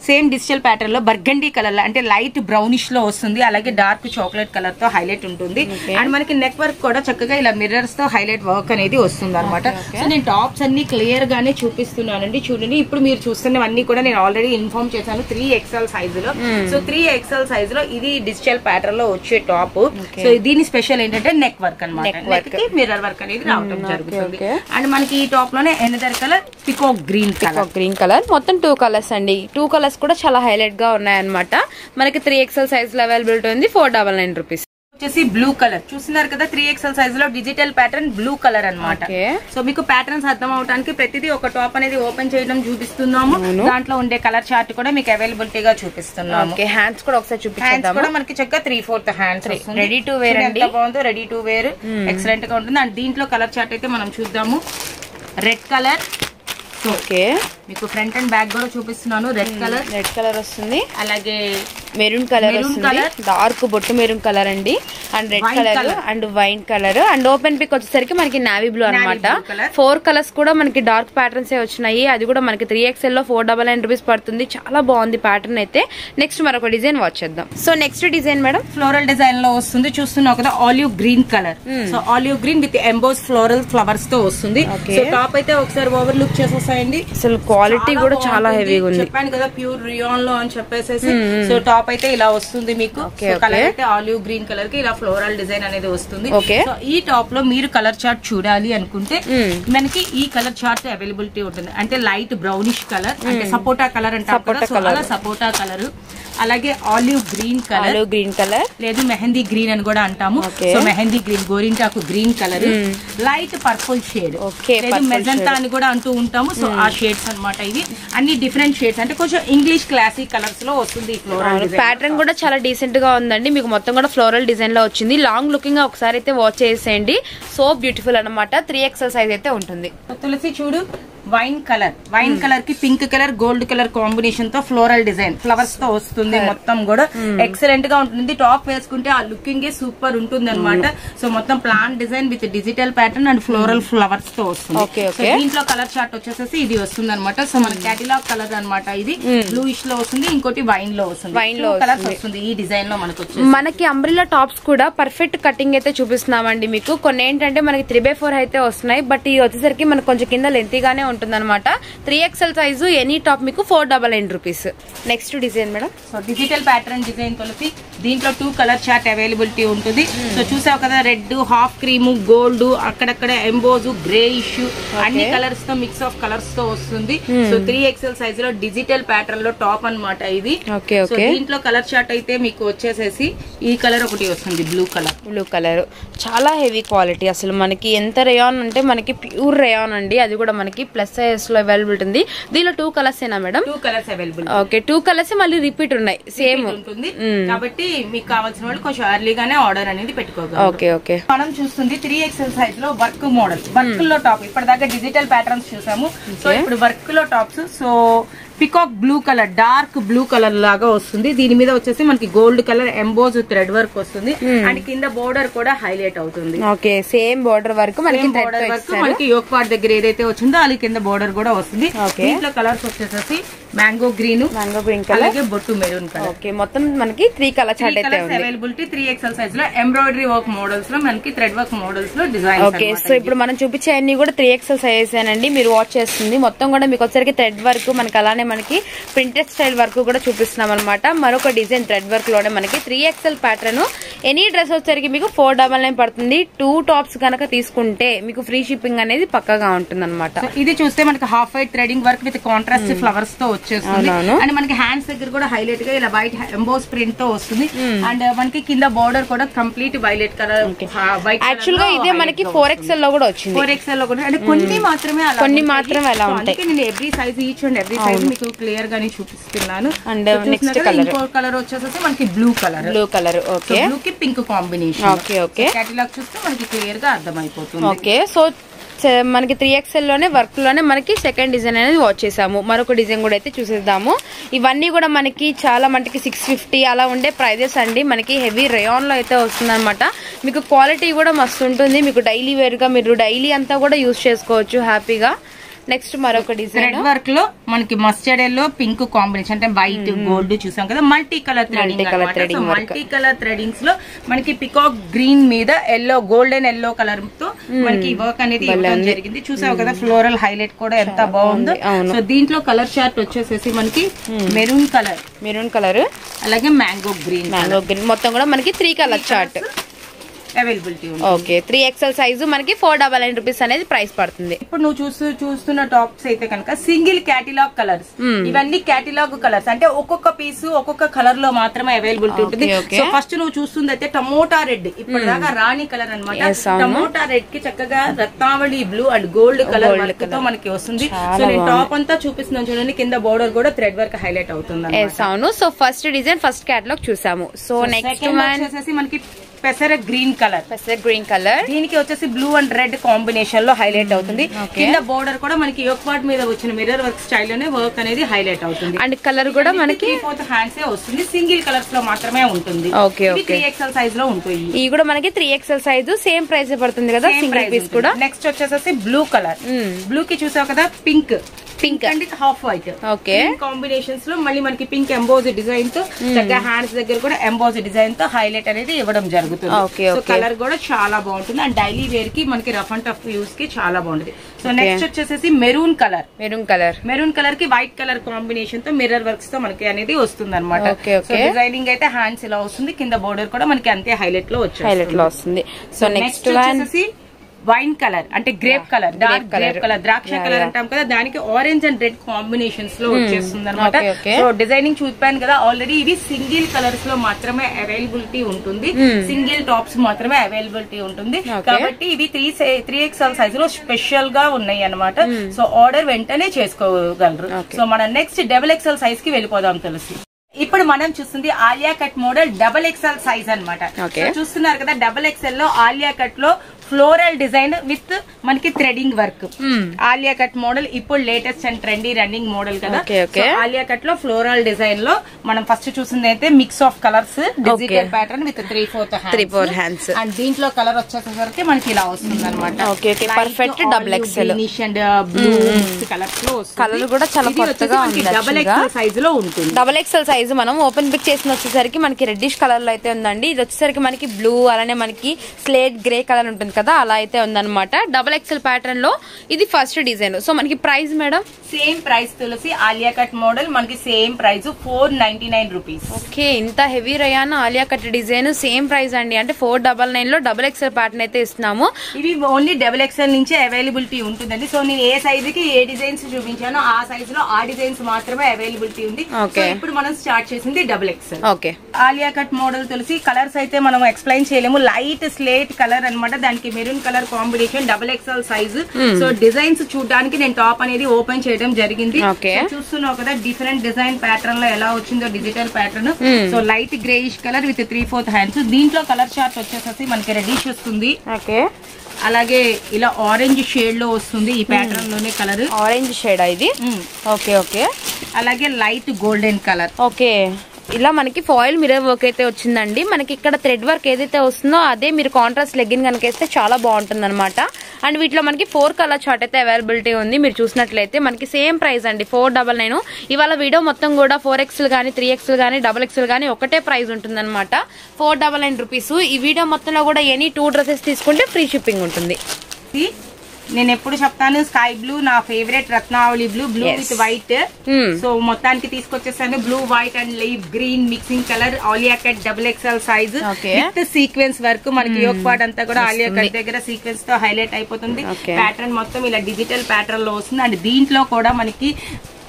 సేమ్ డిజిటల్ ప్యాటర్న్ లో బర్గండీ కలర్ అంటే లైట్ బ్రౌనిష్ లో వస్తుంది. అలాగే డార్క్ చాక్లెట్ కలర్ తో హైలైట్ ఉంటుంది. అండ్ మనకి నెక్ వర్క్ కూడా చక్కగా ఇలా మిర్రర్స్ తో హైలైట్ వర్క్ అనేది వస్తుంది అనమాట. సో నేను టాప్స్ అన్ని క్లియర్ గానే చూపిస్తున్నానండి. చూడండి, ఇప్పుడు మీరు చూస్తున్నవన్నీ కూడా నేను ఆల్రెడీ ఇన్ఫార్మ్ చేశాను 3XL సైజ్ లో. సో 3XL సైజ్ లో ఇది డిజిటల్ ప్యాటర్న్ లో వచ్చే టాప్. సో దీని స్పెషల్ ఏంటంటే నెక్ వర్క్ అనమాట. నెక్ కి మిర్రర్ వర్క్ అనేది రావడం జరుగుతుంది. అండ్ మనకి ఈ టాప్ లోనే another colour peacock green colour. Green colour మొత్తం 2 కలర్స్ అండి. 2 కలర్స్ కూడా చాలా హైలైట్ గా ఉన్నాయన్నమాట. మనకి 3XL సైజ్ లో అవైలబిలిటీ ఉంది. 499 రూపీస్. వచ్చేసి బ్లూ కలర్ చూస్తున్నారు కదా. 3XL సైజ్ లో డిజిటల్ ప్యాటర్న్ బ్లూ కలర్ అన్నమాట. సో మీకు ప్యాటర్న్స్ అర్థం అవడానికి ప్రతిదీ ఒక టాప్ అనేది ఓపెన్ చేయడం చూపిస్తున్నాము. దాంట్లో ఉండే కలర్ చార్ట్ కూడా మీకు అవైలబిలిటీ గా చూపిస్తున్నాము. హ్యాండ్స్ కూడా ఒకసారి చూపిస్తాము. కూడా మనకి చక్కగా 3/4 హ్యాండ్స్ రెడీ టు వేర్ అండి. ఎంత బాగుందో, రెడీ టు వేర్ ఎక్సలెంట్ గా ఉంటుంది. అండ్ దీంట్లో కలర్ చార్ట్ అయితే మనం చూద్దాము. Red colour. ఓకే, మీకు ఫ్రంట్ అండ్ బ్యాక్ కూడా చూపిస్తున్నాను. రెడ్ కలర్ వస్తుంది. అలాగే మెరూన్ కలర్ వస్తుంది. డార్క్ బొట్టు మెరూన్ కలర్ అండి. And red colour and wine colour. And open pick వచ్చేసరికి మనకి నావీ బ్లూ అనమాట. 4 కలర్స్ కూడా మనకి డార్క్ ప్యాటర్న్స్ వచ్చినాయి. అది కూడా మనకి 3XL లో 499 రూపీస్ పడుతుంది. చాలా బాగుంది ప్యాటర్న్ అయితే. నెక్స్ట్ మరొక డిజైన్ వాచ్ చేద్దాం. So next design madam floral design లో వస్తుంది. చూస్తున్నావు కదా, olive green colour. So olive green with emboss floral flowers తో వస్తుంది. సో టాప్ అయితే ఒకసారి ఓవర్ లుక్ చేసేసాయండి. అసలు క్వాలిటీ కూడా చాలా హెవీగా ఉంది. చెప్పాను కదా ప్యూర్ రియాన్ లో అని చెప్పేసి. సో టాప్ అయితే ఇలా వస్తుంది మీకు. కలర్ అయితే ఆలివ్ గ్రీన్ కలర్ కి ఇలా ఫ్లోరల్ డిజైన్ అనేది వస్తుంది. సో ఈ టాప్ లో మీరు కలర్ చార్ట్ చూడాలి అనుకుంటే మనకి ఈ కలర్ చార్ట్ అవైలబిలిటీ ఉంటుంది. అంటే లైట్ బ్రౌనిష్ కలర్, అంటే సపోటా కలర్ అంటే సపోటా కలర్. అలాగే ఆలివ్ గ్రీన్ కలర్, లేదు మెహందీ గ్రీన్ అని కూడా అంటాము. సో మెహందీ గ్రీన్, గోరింటాకు green colour, light purple shade, లేదు మెజంతా అని కూడా అంటూ ఉంటాము. సో ఆ షేడ్స్ అన్నమాట. ఇది అన్ని డిఫరెంట్ షేడ్స్, అంటే కొంచెం ఇంగ్లీష్ క్లాసిక్ కలర్స్ లో వస్తుంది. ప్యాటర్న్ కూడా చాలా డీసెంట్ గా ఉందండి. మీకు మొత్తం కూడా ఫ్లోరల్ డిజైన్ లో వచ్చింది. లాంగ్ లుకింగ్ గా ఒకసారి అయితే వాచ్ చేసేయండి. సో బ్యూటిఫుల్ అనమాట. 3XL సైజ్ అయితే ఉంటుంది. తులసి చూడు, వైన్ కలర్ కి pink colour, gold colour combination తో ఫ్లోరల్ డిజైన్ ఫ్లవర్స్ తో వస్తుంది. మొత్తం కూడా ఎక్సలెంట్ గా ఉంటుంది. టాప్ వేసుకుంటే ఆ లుకింగ్ సూపర్ ఉంటుంది అనమాట. సో మొత్తం plan design with digital pattern and floral flowers తో వస్తుంది. దీంట్లో కలర్ చార్ట్ వచ్చేసి ఇది వస్తుంది అనమాట. సో మన కేటలాగ్ కలర్ అనమాట. ఇది బ్లూయిష్ లో వస్తుంది, ఇంకోటి వైన్ లో వస్తుంది. వైన్ లో కలర్స్ వస్తుంది ఈ డిజైన్ లో మనకు. మనకి అంబ్రిల్లా టాప్స్ కూడా పర్ఫెక్ట్ కటింగ్ అయితే చూపిస్తున్నామండి మీకు. కొన్ని ఏంటంటే మనకి 3/4 అయితే వస్తున్నాయి. బట్ ఇది వచ్చేసరికి మనకు కొంచెం కింద లెంతీగానే ఉంటుందన్నమాట. 3XL సైజు ఎనీ టాప్ మీకు 499 rupees. Next design madam. So digital pattern design కలిసి దీంట్లో 2 కలర్ చార్ట్ అవైలబిలిటీ ఉంటుంది. సో చూసావు కదా, రెడ్, హాఫ్ క్రీమ్, గోల్డ్, అక్కడక్కడ ఎంబోజ్, గ్రేయిష్, అన్ని కలర్స్ తో మిక్స్ ఆఫ్ కలర్స్ తో వస్తుంది. సో 3XL సైజ్ లో డిజిటల్ ప్యాటర్న్ లో టాప్ అనమాట ఇది. సో దీంట్లో కలర్ చార్ట్ అయితే మీకు వచ్చేసేసి ఈ కలర్ ఒకటి వస్తుంది, బ్లూ కలర్. చాలా హెవీ క్వాలిటీ. అసలు మనకి ఎంత రేయాన్ అంటే మనకి ప్యూర్ రేయాన్ అండి. అది కూడా మనకి ప్లస్ సైజ్ లో అవైలబిలిటీ ఉంది. దీనిలో 2 కలర్స్ ఏనా madam? 2 colours available. Okay, 2 colours మళ్ళీ రిపీట్ ఉన్నాయి, సేమ్ ఉంటుంది. కాబట్టి మీకు కావాల్సిన వాళ్ళు కొంచెం ఎర్లీగానే ఆర్డర్ అనేది పెట్టుకోగలరు. ఓకే. మనం చూస్తుంది 3XL సైజ్ లో వర్క్ మోడల్. వర్క్ లో టాప్ ఇప్పటిదాకా డిజిటల్ ప్యాటర్న్స్ చూసాము. సో ఇప్పుడు వర్క్ లో tops. So peacock blue colour, dark blue colour లాగా వస్తుంది. దీని మీద వచ్చేసి మనకి gold colour emboss thread work వస్తుంది. అండ్ కింద బోర్డర్ కూడా హైలైట్ అవుతుంది. ఓకే, సేమ్ బోర్డర్ వర్క్ మనకి యోక్ పార్ట్ దగ్గర ఏదైతే వచ్చిందో అది కింద బోర్డర్ కూడా వస్తుంది. దీంట్లో కలర్స్ వచ్చేసి మ్యాంగో గ్రీన్ కలర్, అలాగే బొట్టు మెరూన్ కలర్. ఓకే, మొత్తం మనకి 3 కలర్ చార్ట్ అయితే ఉంది. అవైలబిలిటీ 3XL సైజ్ లో ఎంబ్రాయిడరీ వర్క్ మోడల్స్ లో మనకి థ్రెడ్ వర్క్ మోడల్స్ లో డిజైన్. ఓకే, సో ఇప్పుడు మనం చూపించే అన్ని కూడా 3XL సైజ్ అండి. మీరు వాచ్ చేస్తుంది మొత్తం కూడా మీకు వచ్చరికి థ్రెడ్ వర్క్, మనకి అలానే మనకి ప్రింటెడ్ స్టైల్ వర్క్ కూడా చూపిస్తున్నాం అనమాట. మరొక డిజైన్ థ్రెడ్ వర్క్ లోనే మనకి 3XL ప్యాటర్న్. ఎనీ డ్రెస్ వచ్చరికి మీకు 499 పడుతుంది. 2 టాప్స్ కనుక తీసుకుంటే మీకు ఫ్రీ షిప్పింగ్ అనేది పక్కగా ఉంటుంది అనమాట. ఇది చూస్తే మనకి half white threading work with contrast flowers తో వచ్చేస్తుంది. అండ్ మనకి హ్యాండ్స్ దగ్గర కూడా హైలైట్ గా ఇలా వైట్ ఎంబోస్ ప్రింట్ తో వస్తుంది. అండ్ మనకి కింద బోర్డర్ కూడా కంప్లీట్ వైలెట్ కలర్. యాక్చువల్ గా ఇదే మనకి 4XL లో కూడా వచ్చింది. 4XL లో కూడా అంటే కొన్ని మాత్రమే అలా ఉంటాయి. నేను every size each and every size మీకు క్లియర్ గానే చూపిస్తున్నాను. అండ్ నెక్స్ట్ కలర్, ఇంకో కలర్ వచ్చేసి మనకి బ్లూ కలర్. ఓకే, బ్లూ కి పింక్ కాంబినేషన్. ఓకే, కేటలాగ్ చూస్తే మనకి క్లియర్ గా అర్థమైపోతుంది. ఓకే, సో మనకి 3XL లోనే వర్క్ లోనే మనకి సెకండ్ డిజైన్ అనేది వాచ్ చేసాము. మరొక డిజైన్ కూడా అయితే చూసేద్దాము. ఇవన్నీ కూడా మనకి చాలా మనకి 650 అలా ఉండే ప్రైజెస్ అండి. మనకి హెవీ రేయాన్ లో అయితే వస్తుంది అనమాట. మీకు క్వాలిటీ కూడా మస్తు ఉంటుంది. మీకు డైలీ వేర్ గా మీరు డైలీ అంతా కూడా యూజ్ చేసుకోవచ్చు హ్యాపీగా. నెక్స్ట్ మరొక డిజైన్ వర్క్ లో మనకి మస్టర్డ్ ఎల్లో పింక్ కాంబినేషన్, అంటే వైట్ గోల్డ్ చూసాం కదా. Multi colour threading, multi colour threadings లో మనకి పికాక్ గ్రీన్ మీద ఎల్లో, గోల్డెన్ ఎల్లో కలర్ తో మనకి వర్క్ అనేది ఇవ్వడం జరిగింది. చూసావు కదా ఫ్లోరల్ హైలైట్ కూడా ఎంత బాగుందో. సో దీంట్లో కలర్ చార్ట్ వచ్చేసేసి మనకి మెరూన్ కలర్ అలాగే మ్యాంగో గ్రీన్ మొత్తం కూడా మనకి 3 colour chart availability. Okay, 3XL size మనకి 499 రూపీస్ అనేది ప్రైస్ పడుతుంది. ఇప్పుడు నువ్వు చూస్తున్న టాప్స్ అయితే కనుక సింగిల్ కేటలాగ్ కలర్స్. ఇవన్నీ కేటలాగ్ కలర్స్, అంటే ఒక్కొక్క పీస్ ఒక్కొక్క కలర్ లో మాత్రమే అవైలబిలిటీ ఉంటుంది. సో ఫస్ట్ నువ్వు చూస్తుంది అయితే టమోటా రెడ్, ఇప్పటిదాకా రాణి కలర్ అనమాట. టమోటా రెడ్ కి చక్కగా Ratnavali blue and gold colour work తో మనకి వస్తుంది. సో నేను టాప్ అంతా చూపిస్తున్నాను చూడండి. కింద బోర్డర్ కూడా థ్రెడ్ వర్క్ హైలైట్ అవుతుంది. అవును, so first design first catalogue చూసాము. సో నెక్స్ట్ వచ్చేసి మనకి పెసర గ్రీన్ కలర్, దీనికి వచ్చేసి బ్లూ అండ్ రెడ్ కాంబినేషన్ లో హైలైట్ అవుతుంది. కింద బోర్డర్ కూడా మనకి యోక్ పార్ట్ మీద వచ్చిన మిర్రర్ వర్క్ స్టైల్ లోనే వర్క్ అనేది హైలైట్ అవుతుంది. అండ్ కలర్ కూడా మనకి 3/4 హ్యాండ్స్ వస్తుంది. సింగిల్ కలర్స్ లో మాత్రమే ఉంటుంది. 3XL సైజ్ లో ఉంటుంది. ఇది కూడా మనకి 3XL సైజ్ సేమ్ ప్రైస్ పడుతుంది కదా, సింగిల్ పీస్ కూడా. నెక్స్ట్ వచ్చేసి బ్లూ కలర్. బ్లూ కి చూసావు కదా pink and half white combinations లో మళ్ళీ మనకి పింక్ ఎంబోజ్ డిజైన్ తో చక్కగా హ్యాండ్స్ దగ్గర కూడా ఎంబోజ్ డిజైన్ తో హైలైట్ అనేది ఇవ్వడం జరుగుతుంది. కలర్ కూడా చాలా బాగుంటుంది. అండ్ డైలీ వేర్ కి మనకి రఫ్ అండ్ టఫ్ యూస్ కి చాలా బాగుంటుంది. సో నెక్స్ట్ వచ్చేసి మెరూన్ కలర్ కి వైట్ కలర్ కాంబినేషన్ తో మిర్రర్ వర్క్స్ తో మనకి అనేది వస్తుంది అనమాట. సో డిజైనింగ్ అయితే హ్యాండ్స్ ఇలా వస్తుంది. కింద బోర్డర్ కూడా మనకి అంతే హైలైట్ లో వస్తుంది. సో నెక్స్ట్ వచ్చేసి వైన్ కలర్, అంటే grape colour, dark grape colour, ద్రాక్ష కలర్ అంటాం కదా, దానికి ఆరెంజ్ అండ్ రెడ్ కాంబినేషన్స్ లో వచ్చేస్తుంది అనమాట. సో డిజైనింగ్ చూపాను కదా ఆల్రెడీ. ఇవి సింగిల్ కలర్స్ లో మాత్రమే అవైలబిలిటీ ఉంటుంది. సింగిల్ టాప్స్ మాత్రమే అవైలబిలిటీ ఉంటుంది. కాబట్టి ఇవి 3XL సైజ్ లో స్పెషల్ గా ఉన్నాయి అనమాట. సో ఆర్డర్ వెంటనే చేసుకోగలరు. సో మన నెక్స్ట్ XXL సైజ్ కి వెళ్ళిపోదాం తెలుసు. ఇప్పుడు మనం చూస్తుంది Alia cut model XXL size అనమాట. చూస్తున్నారు కదా, XXL లో ఆలియా కట్ లో ఫ్లోరల్ డిజైన్ విత్ మనకి threading work. Alia cut model ఇప్పుడు latest and trendy running model కదా. ఆలియా కట్ లో ఫ్లోరల్ డిజైన్ లో మనం ఫస్ట్ చూసింది అయితే mix of colours, digital pattern with 3/4 hands. And దీంట్లో కలర్ వచ్చేసరికి మనకి ఇలా వస్తుంది అనమాట. Perfect XXL and blue colours లో కలర్ కూడా చాలా కొత్తగా ఉంది. XXL సైజ్ లో ఉంటుంది. XXL సైజ్ మనం ఓపెన్ పిక్ చేసిన వచ్చేసరికి మనకి రెడ్డిష్ కలర్ లో అయితే ఉందండి. ఇది వచ్చేసరికి మనకి బ్లూ అలానే మనకి స్లేట్ గ్రే కలర్ ఉంటుంది కదా, అలా అయితే ఉందన్నమాట. XXL ప్యాటర్న్ లో ఇది ఫస్ట్ డిజైన్. సో మనకి price madam same price Tulasi Alia cut model మనకి సేమ్ ప్రైస్ 499 రూపీస్. ఓకే, ఇంత heavy rayon Alia cut design same price అండి. అంటే 499 లో XXL ప్యాటర్న్ అయితే ఇస్తున్నాము. ఇవి ఓన్లీ XXL నుంచే అవైలబిలిటీ ఉంటుందండి. సో నేను ఏ సైజ్ కి ఏ డిజైన్స్ చూపించానో ఆ సైజ్ లో ఆ డిజైన్స్ మాత్రమే అవైలబిలిటీ ఉంది. ఇప్పుడు మనం స్టార్ట్ చేసింది XXL. Okay, Alia cut model Tulsi colours అయితే మనం ఎక్స్ప్లెయిన్ చేయలేము. లైట్ స్లేట్ కలర్ అనమాట, దానికి maroon colour combination, XXL size. So designs చూడడానికి నేను టాప్ అనేది ఓపెన్ చేయడం జరిగింది. చూస్తున్నావు కదా డిఫరెంట్ డిజైన్ ప్యాటర్న్ లో ఎలా వచ్చిందో digital pattern. So light greyish colour with 3/4 hands. దీంట్లో కలర్ చార్ట్ వచ్చేసి మనకి రెడ్డిష్ వస్తుంది. అలాగే ఇలా ఆరెంజ్ షేడ్ లో వస్తుంది. ఈ ప్యాటర్న్ లోనే కలర్ ఆరెంజ్ షేడ్ ఇది. ఓకే, అలాగే లైట్ గోల్డెన్ కలర్. ఓకే, ఇలా మనకి ఫాయిల్ మిర్రర్ వర్క్ అయితే వచ్చిందండి. మనకి ఇక్కడ థ్రెడ్ వర్క్ ఏదైతే వస్తుందో అదే మీరు కాంట్రాస్ట్ లెగ్గిన్ కనుక వేస్తే చాలా బాగుంటుంది అనమాట. అండ్ వీటిలో మనకి 4 కలర్ చార్ట్ అయితే అవైలబిలిటీ ఉంది. మీరు చూసినట్లయితే మనకి సేమ్ ప్రైస్ అండి 499. ఇవాళ వీడియో మొత్తం కూడా 4XL గానీ 3XL గానీ XXL గానీ ఒకటే ప్రైస్ ఉంటుంది అనమాట, 499 రూపీస్. ఈ వీడియో మొత్తంలో కూడా ఎనీ 2 డ్రెస్సెస్ తీసుకుంటే ఫ్రీ షిప్పింగ్ ఉంటుంది. నేను ఎప్పుడు చెప్తాను స్కై బ్లూ నా favourite, Ratnavali blue with white. So మొత్తానికి తీసుకొచ్చేసాను blue white and leaf green mixing colour, Alia cut XXL size with sequence work. మనకి యోగ్ పార్ట్ అంతా కూడా ఆలియా కట్ దగ్గర సీక్వెన్స్ తో హైలైట్ అయిపోతుంది. ప్యాటర్న్ మొత్తం ఇలా డిజిటల్ ప్యాటర్న్ లో వస్తుంది. అండ్ దీంట్లో కూడా మనకి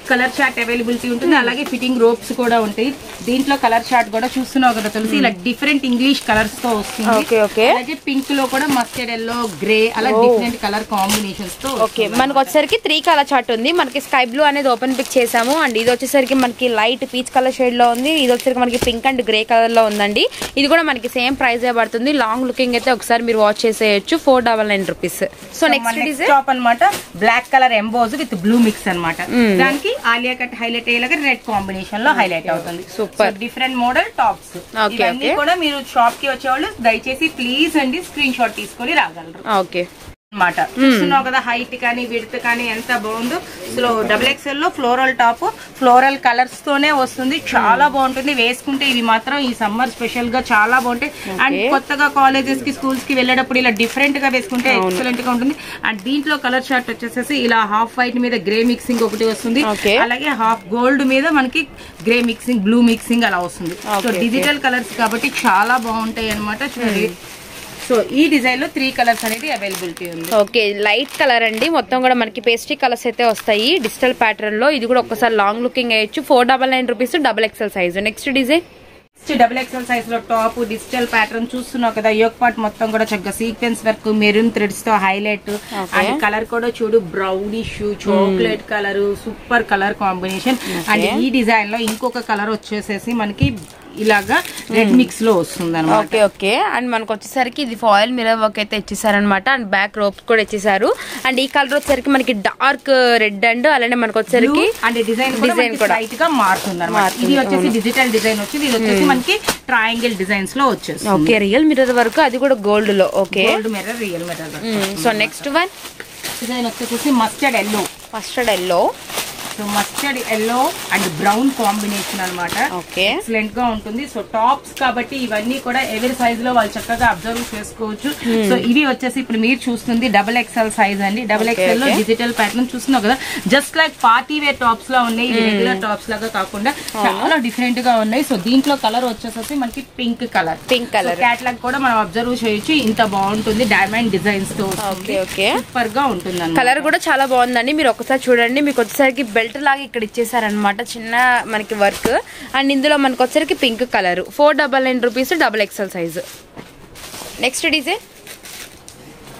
కలర్ చార్ట్ అవైలబిలిటీ ఉంటుంది. అలాగే ఫిట్టింగ్ రోప్స్ కూడా ఉంటాయి. దీంట్లో కలర్ చార్ట్ కూడా చూస్తున్నావు కదా తులసి, ఇలా డిఫరెంట్ ఇంగ్లీష్ కలర్స్ తో వస్తుంది. అలాగే పింక్ లో కూడా మస్టర్డ్ ఎల్లో, గ్రే, అలా డిఫరెంట్ కలర్ కాంబినేషన్స్ తో. మనకు వచ్చేసరికి 3 కలర్ చార్ట్ ఉంది. మనకి స్కై బ్లూ అనేది ఓపెన్ పిక్ చేసాము. అండ్ ఇది వచ్చేసరికి మనకి లైట్ పీచ్ కలర్ షేడ్ లో ఉంది. ఇది వచ్చేసరికి మనకి పింక్ అండ్ గ్రే కలర్ లో ఉందండి. ఇది కూడా మనకి సేమ్ ప్రైస్ పడుతుంది. లాంగ్ లుకింగ్ అయితే ఒకసారి మీరు వాచ్ చేసేయచ్చు, 499 రూపీస్. సో నెక్స్ట్ టాప్ అనమాట black colour emboss with blue mix అనమాట. దానికి ఆలియా కట్ హైలైట్ అయ్యేలాగా రెడ్ కాంబినేషన్ లో హైలైట్ అవుతుంది. Super different model tops. ఇవన్నీ కూడా మీరు షాప్ కి వచ్చేవాళ్ళు దయచేసి ప్లీజ్ అండి స్క్రీన్ షాట్ తీసుకొని రాగలరు. ఓకే అనమాట. చూస్తున్నావు కదా హైట్ కానీ విడ్త్ కానీ ఎంత బాగుందో. సో XXL లో ఫ్లోరల్ టాప్, ఫ్లోరల్ కలర్స్ తోనే వస్తుంది. చాలా బాగుంటుంది వేసుకుంటే. ఇవి మాత్రం ఈ సమ్మర్ స్పెషల్ గా చాలా బాగుంటాయి. అండ్ కొత్తగా కాలేజెస్ కి స్కూల్స్ కి వెళ్ళేటప్పుడు ఇలా డిఫరెంట్ గా వేసుకుంటే ఎక్సలెంట్ గా ఉంటుంది. అండ్ దీంట్లో కలర్ చార్ట్ వచ్చేసేసి ఇలా హాఫ్ వైట్ మీద గ్రే మిక్సింగ్ ఒకటి వస్తుంది. అలాగే హాఫ్ గోల్డ్ మీద మనకి గ్రే మిక్సింగ్, బ్లూ మిక్సింగ్ అలా వస్తుంది. సో డిజిటల్ కలర్స్ కాబట్టి చాలా బాగుంటాయి అనమాట. సో ఈ డిజైన్ లో 3 కలర్స్ అనేది అవైలబిలిటీ ఉంది. ఓకే లైట్ కలర్ అండి, మొత్తం కూడా మనకి పేస్ట్రీ కలర్స్ అయితే వస్తాయి డిజిటల్ ప్యాటర్న్ లో. ఇది కూడా ఒక్కసారి లాంగ్ లుకింగ్ అయ్యొచ్చు, 499 rupees, XXL size. Next design XXL size లో టాప్ డిజిటల్ ప్యాటర్న్ చూస్తున్నావు కదా. యోగ్ పార్ట్ మొత్తం కూడా చక్కగా సీక్వెన్స్ వర్క్, మెరూన్ థ్రెడ్స్ తో హైలైట్. అండ్ కలర్ కూడా చూడు brownish chocolate colour, super colour combination. And ఈ డిజైన్ లో ఇంకొక కలర్ వచ్చేసేసి మనకి ఇలాగా రెడ్ మిక్స్ లో వస్తుంది అనమాట. ఓకే అండ్ మనకు వచ్చేసరికి ఇది ఫాయిల్ మిర్రర్ వర్క్ అయితే ఇచ్చేసారనమాట. అండ్ బ్యాక్ రోప్స్ కూడా ఇచ్చేసారు. అండ్ ఈ కలర్ వచ్చేసరికి మనకి డార్క్ రెడ్ అండ్ అలానే మనకు వచ్చేసరికి అండ్ డిజైన్ కూడా లైట్ గా మారుతుంది అనమాట. ఇది వచ్చేసి డిజిటల్ డిజైన్ వచ్చింది. ఇది వచ్చేసి మనకి ట్రయాంగిల్ డిజైన్స్ లో వచ్చేసి. ఓకే రియల్ మిర్రర్ వర్క్, అది కూడా గోల్డ్ లో. Okay gold mirror, real mirror. So next one design వచ్చేసి mustard yellow. So mustard yellow and brown combination అనమాట. ఎక్సలెంట్ గా ఉంటుంది. సో టాప్స్ కాబట్టి ఇవన్నీ కూడా ఎవరి సైజ్ లో వాళ్ళు చక్కగా అబ్జర్వ్ చేసుకోవచ్చు. సో ఇవి వచ్చేసి ఇప్పుడు మీరు చూస్తుంది XXL సైజ్ అండి. XXL లో డిజిటల్ ప్యాటర్న్ చూస్తున్నావు కదా. Just like party wear tops లా ఉన్నాయి, రెగ్యులర్ టాప్స్ లాగా కాకుండా చాలా డిఫరెంట్ గా ఉన్నాయి. సో దీంట్లో కలర్ వచ్చేసి మనకి పింక్ కలర్. క్యాట్లాగ్ కూడా మనం అబ్జర్వ్ చేయొచ్చు. ఇంత బాగుంటుంది, డైమండ్ డిజైన్స్ తో సూపర్ గా ఉంటుంది. కలర్ కూడా చాలా బాగుందండి. మీరు ఒకసారి చూడండి. మీకు వచ్చేసరికి బెల్ట్ లాగా ఇక్కడ ఇచ్చేసారనమాట, చిన్న మనకి వర్క్. అండ్ ఇందులో మనకు వచ్చేసరికి pink colour, 499 rupees, XXL size. Next design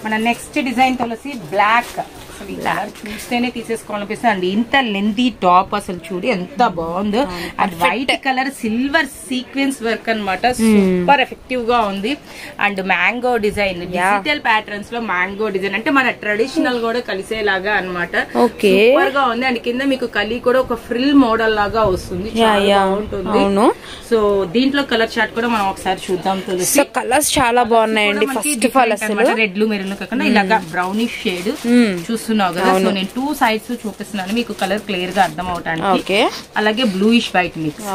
మన నెక్స్ట్ డిజైన్ తులసి బ్లాక్. అసలు ఈ కలర్ చూస్తేనే తీసేసుకోవాలనిపిస్తుంది. అండ్ ఇంత లెంతీ టాప్ అసలు చూడు ఎంత బాగుందో. And white colour silver sequence work అనమాట. సూపర్ ఎఫెక్టివ్ గా ఉంది. And mango design, digital patterns లో మ్యాంగో డిజైన్ అంటే మన ట్రెడిషనల్ కూడా కలిసేలాగా అనమాట. సూపర్ గా ఉంది. అండ్ కింద మీకు కలి కూడా ఒక ఫ్రిల్ మోడల్ లాగా వస్తుంది, చాలా బాగుంటుంది. సో దీంట్లో కలర్ చార్ట్ కూడా మనం ఒకసారి చూద్దాం. తులసి కలర్స్ చాలా బాగున్నాయండి. ఫస్ట్ ఆఫ్ ఆల్ అసలు రెడ్ మెరూన్ కాకుండా ఇలాగా బ్రౌనిష్ షేడ్ చూస్తున్నావు కదా. సో నేను 2 సైడ్స్ చూపిస్తున్నాను మీకు కలర్ క్లియర్ గా అర్థం అవడానికి. అలాగే bluish white mix.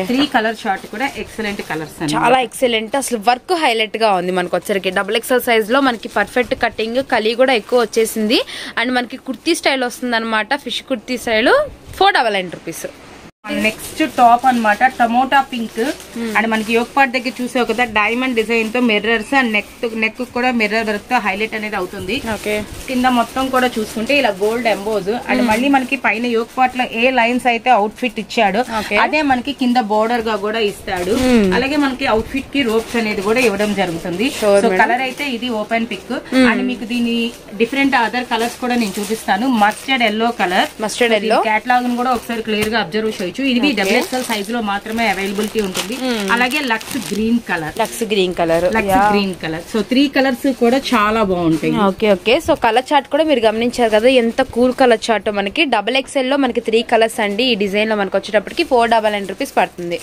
3 colour chart కూడా ఎక్సలెంట్ కలర్స్, చాలా ఎక్సలెంట్. అసలు వర్క్ హైలైట్ గా ఉంది. మనకు వచ్చరికి XXL సైజ్ లో మనకి పర్ఫెక్ట్ కటింగ్, కలి కూడా ఎక్కువ వచ్చేసింది. అండ్ మనకి కుర్తీ స్టైల్ వస్తుంది అనమాట, fish kurti style, 499 rupees. Next top అనమాట టమోటా పింక్. అండ్ మనకి యోగ్ పార్ట్ దగ్గర చూసావు కదా డైమండ్ డిజైన్ తో మిర్రర్స్ అండ్ నెక్ కూడా మిర్రర్ వర్క్ తో హైలైట్ అనేది అవుతుంది. కింద మొత్తం కూడా చూసుకుంటే ఇలా గోల్డ్ ఎంబోజ్. అండ్ మళ్ళీ మనకి పైన యోగ్ పార్ట్ లో ఏ లైన్స్ అయితే అవుట్ ఫిట్ ఇచ్చాడు అదే మనకి కింద బోర్డర్ గా కూడా ఇస్తాడు. అలాగే మనకి అవుట్ ఫిట్ కి రోప్స్ అనేది కూడా ఇవ్వడం జరుగుతుంది. సో కలర్ అయితే ఇది ఓపెన్ పిక్. అండ్ మీకు దీని డిఫరెంట్ అదర్ కలర్స్ కూడా నేను చూపిస్తాను. మస్టర్డ్ ఎల్లో కలర్, క్యాటలాగ్ కూడా ఒకసారి క్లియర్ గా అబ్జర్వ్ చేయొచ్చు. ఇది XXL సైజ్ లో మాత్రమే అవైలబిలిటీ ఉంటుంది. అలాగే లక్స్ green colour, green colour. So 3 colours కూడా చాలా బాగుంటాయి. Okay okay. So colour chart కూడా మీరు గమనించారు కదా, ఎంత కూల్ కలర్ చార్ట్. మనకి XXL లో మనకి 3 కలర్స్ అండి. ఈ డిజైన్ లో మనకి వచ్చేటప్పటికి 499 రూపీస్ పడుతుంది.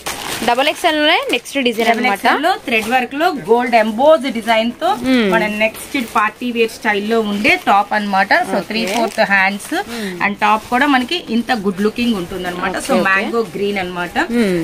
XXL లోనే నెక్స్ట్ డిజైన్ అన్నమాట. థ్రెడ్ వర్క్ లో గోల్డ్ ఎంబోజ్ డిజైన్ తో మన నెక్స్ట్ పార్టీ వేర్ స్టైల్లో ఉండే టాప్ అన్నమాట. సో 3/4 హ్యాండ్స్ అండ్ టాప్ కూడా మనకి ఇంత గుడ్ లుకింగ్ ఉంటుంది అనమాట. సో మ్యాంగో గ్రీన్ అన్నమాట.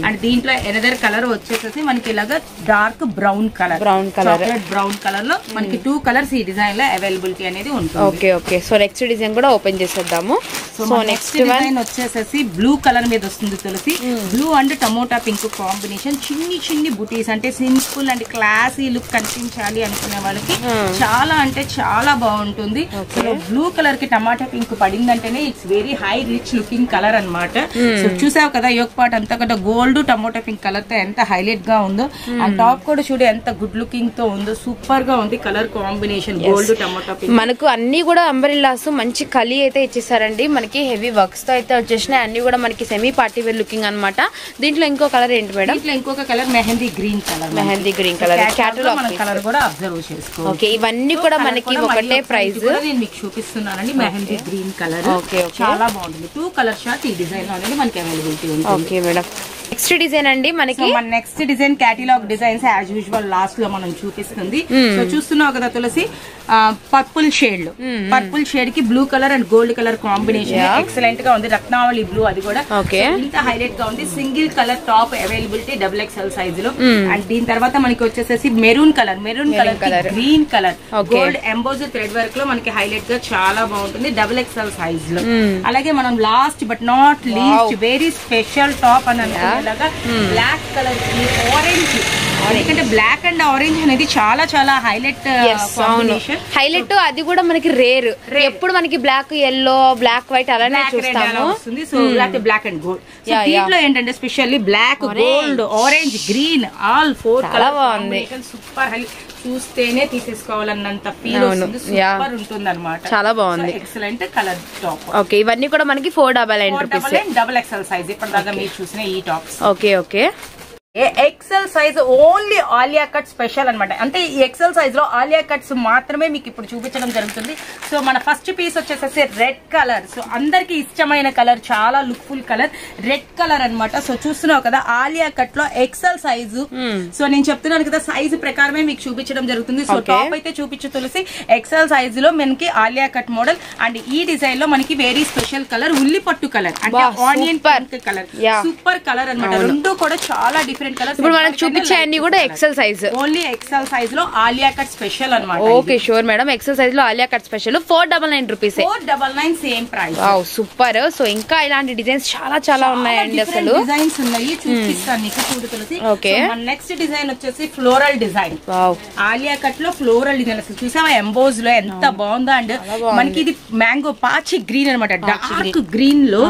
అండ్ దీంట్లో ఎనదర్ కలర్ వచ్చేసి మనకి ఇలాగా dark brown colour, chocolate brown colour లో మనకి 2 కలర్స్ ఈ డిజైన్ లో అవైలబిలిటీ అనేది ఉంటుంది. Okay okay. So next design కూడా ఓపెన్ చేసేద్దాము. సో నెక్స్ట్ డిజైన్ వచ్చేసి బ్లూ కలర్ మీద వస్తుంది Tulsi. Blue and tomato pink combination. చిన్ని బుటీస్ అంటే సింపుల్ అండ్ క్లాసీ లుక్ కనిపించాలి అనుకునే వాళ్ళకి చాలా అంటే చాలా బాగుంటుంది. సో బ్లూ కలర్ కి టమాటా పింక్ పడిందంటేనే it's very high rich looking colour అన్నమాట. సో చూసావు కదా యోక్ పార్ట్ అంతా కూడా గోల్డ్ టమోటా పింక్ కలర్ తో ఎంత హైలైట్ గా ఉందో. అండ్ టాప్ కూడా చూడు ఎంత గుడ్ లుకింగ్ తో ఉందో. సూపర్ గా ఉంది colour combination gold tomato pink. మనకు అన్ని కూడా అంబ్రెల్లాస్ మంచి కలీ అయితే ఇచ్చేసారండి. మనకి హెవీ వర్క్స్ తో అయితే వచ్చేసినాయి. అన్ని కూడా మనకి సెమీ పార్టీ వేర్ లుకింగ్ అన్నమాట. దీంట్లో ఇంకో కలర్ ఏంటి మేడం? దీంట్లో ఇంకొక colour mehndi green colour. Catalogue colour కూడా అబ్జర్వ్ చేసుకో. ఓకే, ఇవన్నీ కూడా మనకి ఒకటే ప్రైస్. నేను మీకు చూపిస్తున్నానండి మెహందీ గ్రీన్ కలర్. చాలా బాగుంటుంది. 2 కలర్ షార్ట్ ఈ డిజైన్ లో అనేది మనకి అవైలబిలిటీ ఉంది. Okay madam. నెక్స్ట్ డిజైన్ అండి మనకి. మన next design catalogue designs as usual last లో మనం చూపిస్తుంది. సో చూస్తున్నావు కదా తులసి, పర్పుల్ షేడ్ లో పర్పుల్ షేడ్ కి blue colour and gold colour combination excellent గా ఉంది. రత్నావళి బ్లూ అది కూడా ఇంత హైలైట్ గా ఉంది. Single colour top availability XXL size లో. అండ్ దీని తర్వాత మనకి వచ్చేసేసి maroon colour green colour gold emboss thread work లో మనకి హైలైట్ గా చాలా బాగుంటుంది XXL సైజ్ లో. అలాగే మనం last but not least very special top అని అనుకునేలాగా బ్లాక్ కలర్ కి ఆరెంజ్, ఎందుకంటే బ్లాక్ అండ్ ఆరెంజ్ అనేది చాలా చాలా హైలైట్ కాంబినేషన్. హైలైట్ అది కూడా మనకి రేర్. ఎప్పుడు మనకి బ్లాక్ ఎల్లో బ్లాక్ వైట్ అలానే చూస్తాము. So black and gold. దీంట్లో ఏంటంటే specially black gold orange green all 4 colour combination super high. చూస్తేనే తీసేసుకోవాలన్నంత ఫీల్ వస్తుంది. సూపర్ ఉంటుంది అనమాట. చాలా బాగుంది. Excellent colour top. ఓకే, ఇవన్నీ కూడా మనకి 499 రూపీస్. XXL సైజ్ ఇప్పటిదాకా మీరు చూసిన ఈ tops. Okay okay. XL size only Alia cut special అనమాట. అంటే ఈ ఎక్సెల్ సైజ్ లో ఆలియా కట్స్ మాత్రమే మీకు ఇప్పుడు చూపించడం జరుగుతుంది. సో మన ఫస్ట్ పీస్ వచ్చేసేసి రెడ్ కలర్. సో అందరికి ఇష్టమైన కలర్, చాలా లుక్ఫుల్ కలర్ రెడ్ కలర్ అనమాట. సో చూస్తున్నావు కదా ఆలియా కట్ లో ఎక్సెల్ సైజు. సో నేను చెప్తున్నాను కదా సైజు ప్రకారమే మీకు చూపించడం జరుగుతుంది. సో టాప్ అయితే చూపించు తులసి ఎక్సెల్ సైజ్ లో మనకి ఆలియా కట్ మోడల్. అండ్ ఈ డిజైన్ లో మనకి వెరీ స్పెషల్ కలర్ ఉల్లి పట్టు కలర్ అంటే onion pink colour. Super colour అనమాట. రెండు కూడా చాలా డిఫరెంట్ కలర్స్. ఇప్పుడు మనకు చూపించే అన్ని కూడా XL size. Only XL size లో ఆలియా కట్ స్పెషల్ అన్నమాట. Okay sure madam. XL size లో Alia cut special 499 rupees. 499 same price. Wow super. So ఇంకా ఇలాంటి డిజైన్స్ చాలా చాలా ఉన్నాయండి. అసలు డిజైన్స్ ఉన్నాయి, చూపిస్తాను నీకు చూడు తులసి. ఓకే, మన నెక్స్ట్ డిజైన్ వచ్చేసి floral design. Wow Alia cut లో ఫ్లోరల్ డిజైన్. అసలు చూసావా ఎంబోజ్ లో ఎంత బాగుందో. అండ్ మనకి ఇది మ్యాంగో పాచి గ్రీన్ అనమాట. డార్క్ గ్రీన్ లో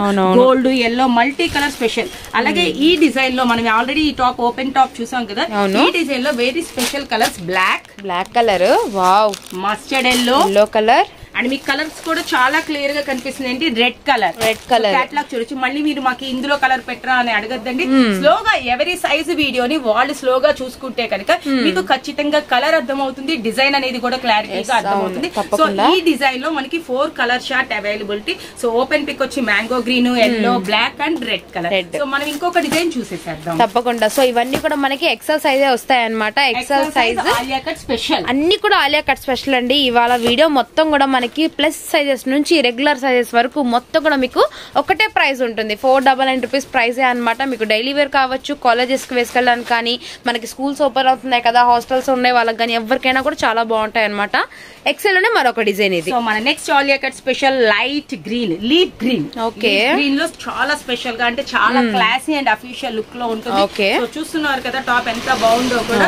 gold yellow multi colour special. అలాగే ఈ డిజైన్ లో మనం ఆల్రెడీ ఈ టాప్ ఓపెన్ టాప్ చూసాం కదా. ఈ డిజైన్ లో very special colours black colour, wow mustard yellow colour. And మీకు కలర్స్ కూడా చాలా క్లియర్ గా కనిపిస్తుంది. ఏంటి రెడ్ కలర్ క్యాట్లాగ్ చూడొచ్చు. మళ్ళీ మీరు మాకు ఇందులో కలర్ పెట్టరా అని అడగద్దండి. స్లోగా ఎవరి సైజ్ వీడియోని వాళ్ళు స్లోగా చూసుకుంటే కనుక మీకు ఖచ్చితంగా కలర్ అర్థమవుతుంది. డిజైన్ అనేది కూడా క్లారిటీగా అర్థమవుతుంది. సో ఈ డిజైన్ లో మనకి 4 colour short availability. So open pic వచ్చి mango green, yellow, black and red colour. So మనం ఇంకొక డిజైన్ చూసేసేద్దాం తప్పకుండా. సో ఇవన్నీ కూడా మనకి ఎక్సెల్ సైజే వస్తాయి అనమాట. XL size Alia cut special. అన్ని కూడా ఆలియా కట్ స్పెషల్ అండి. ఇవాళ వీడియో మొత్తం కూడా మనకి ప్లస్ సైజెస్ నుంచి రెగ్యులర్ సైజెస్ వరకు మొత్తం కూడా మీకు ఒకటే ప్రైస్ ఉంటుంది. 499 రూపీస్ ప్రైజే అనమాట. మీకు డైలీ వేర్ కావచ్చు, కాలేజెస్ కి వేసుకెళ్ళడానికి కానీ, మనకి స్కూల్స్ ఓపెన్ అవుతున్నాయి కదా, హాస్టల్స్ ఉన్నాయి వాళ్ళకి కానీ ఎవరికైనా కూడా చాలా బాగుంటాయి అనమాట. ఎక్సెల్ లోనే మరొక డిజైన్ ఇది. సో మన next Alia cut special light green, leaf green. Okay, green లో చాలా స్పెషల్ గా అంటే చాలా క్లాసీ అండ్ అఫీషియల్ లుక్ లో ఉంటుంది. ఓకే, సో చూస్తున్నారు కదా టాప్ ఎంత బాగుందో కూడా.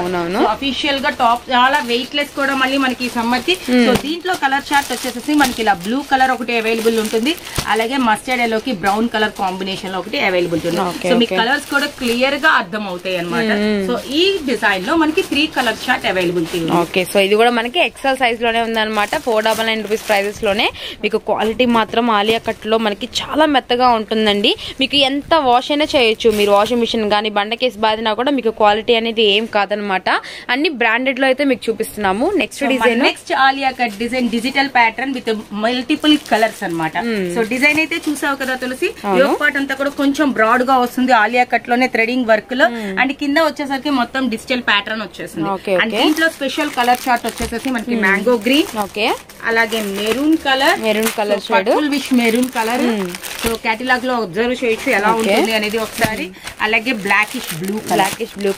అఫీషియల్ గా టాప్ చాలా వెయిట్ లెస్ కూడా మళ్ళీ మనకి సమ్మర్ కి. సో దీంట్లో కలర్ చార్ట్ వచ్చేసి వచ్చేసి మనకి ఇలా బ్లూ కలర్ ఒకటి అవైలబుల్ ఉంటుంది, అలాగే మస్టర్డ్ ఎల్లోకి బ్రౌన్ కలర్ కాంబినేషన్ లో ఒకటి అవైలబుల్ ఉంటుంది. సో మీకు కలర్స్ కూడా క్లియర్ గా అర్థం అవుతాయి అనమాట. సో ఈ డిజైన్ లో మనకి 3 కలర్ చార్ట్ అవైలబిలిటీ ఉంది. ఓకే, సో ఇది కూడా మనకి ఎక్సెల్ సైజ్ లోనే ఉందన్నమాట. 499 రూపీస్ ప్రైజెస్ లోనే. మీకు క్వాలిటీ మాత్రం ఆలియా కట్ లో మనకి చాలా మెత్తగా ఉంటుందండి. మీకు ఎంత వాష్ అయినా చేయొచ్చు, మీరు వాషింగ్ మిషన్ కానీ బండకేసి బాదినా కూడా మీకు క్వాలిటీ అనేది ఏం కాదనమాట. అన్ని బ్రాండెడ్ లో అయితే మీకు చూపిస్తున్నాము. Next design, next Alia cut design digital pattern with multiple colours అన్నమాట. సో డిజైన్ అయితే చూసావు కదా తులసి, యోగ్ పార్ట్ అంతా కూడా కొంచెం బ్రాడ్ గా వస్తుంది ఆలియా కట్ లోనే థ్రెడింగ్ వర్క్ లో, అండ్ కింద వచ్చేసరికి మొత్తం డిజిటల్ ప్యాటర్న్ వచ్చేసింది. అండ్ దీంట్లో స్పెషల్ కలర్ చార్ట్ వచ్చేసి మనకి మ్యాంగో గ్రీన్, ఓకే, అలాగే మెరూన్ కలర్ షేడ్ విష్ మెరూన్ కలర్. సో కేటలాగ్ లో అబ్జర్వ్ చేయొచ్చు ఎలా ఉంటుంది అనేది ఒకసారి. అలాగే బ్లాకిష్ బ్లూ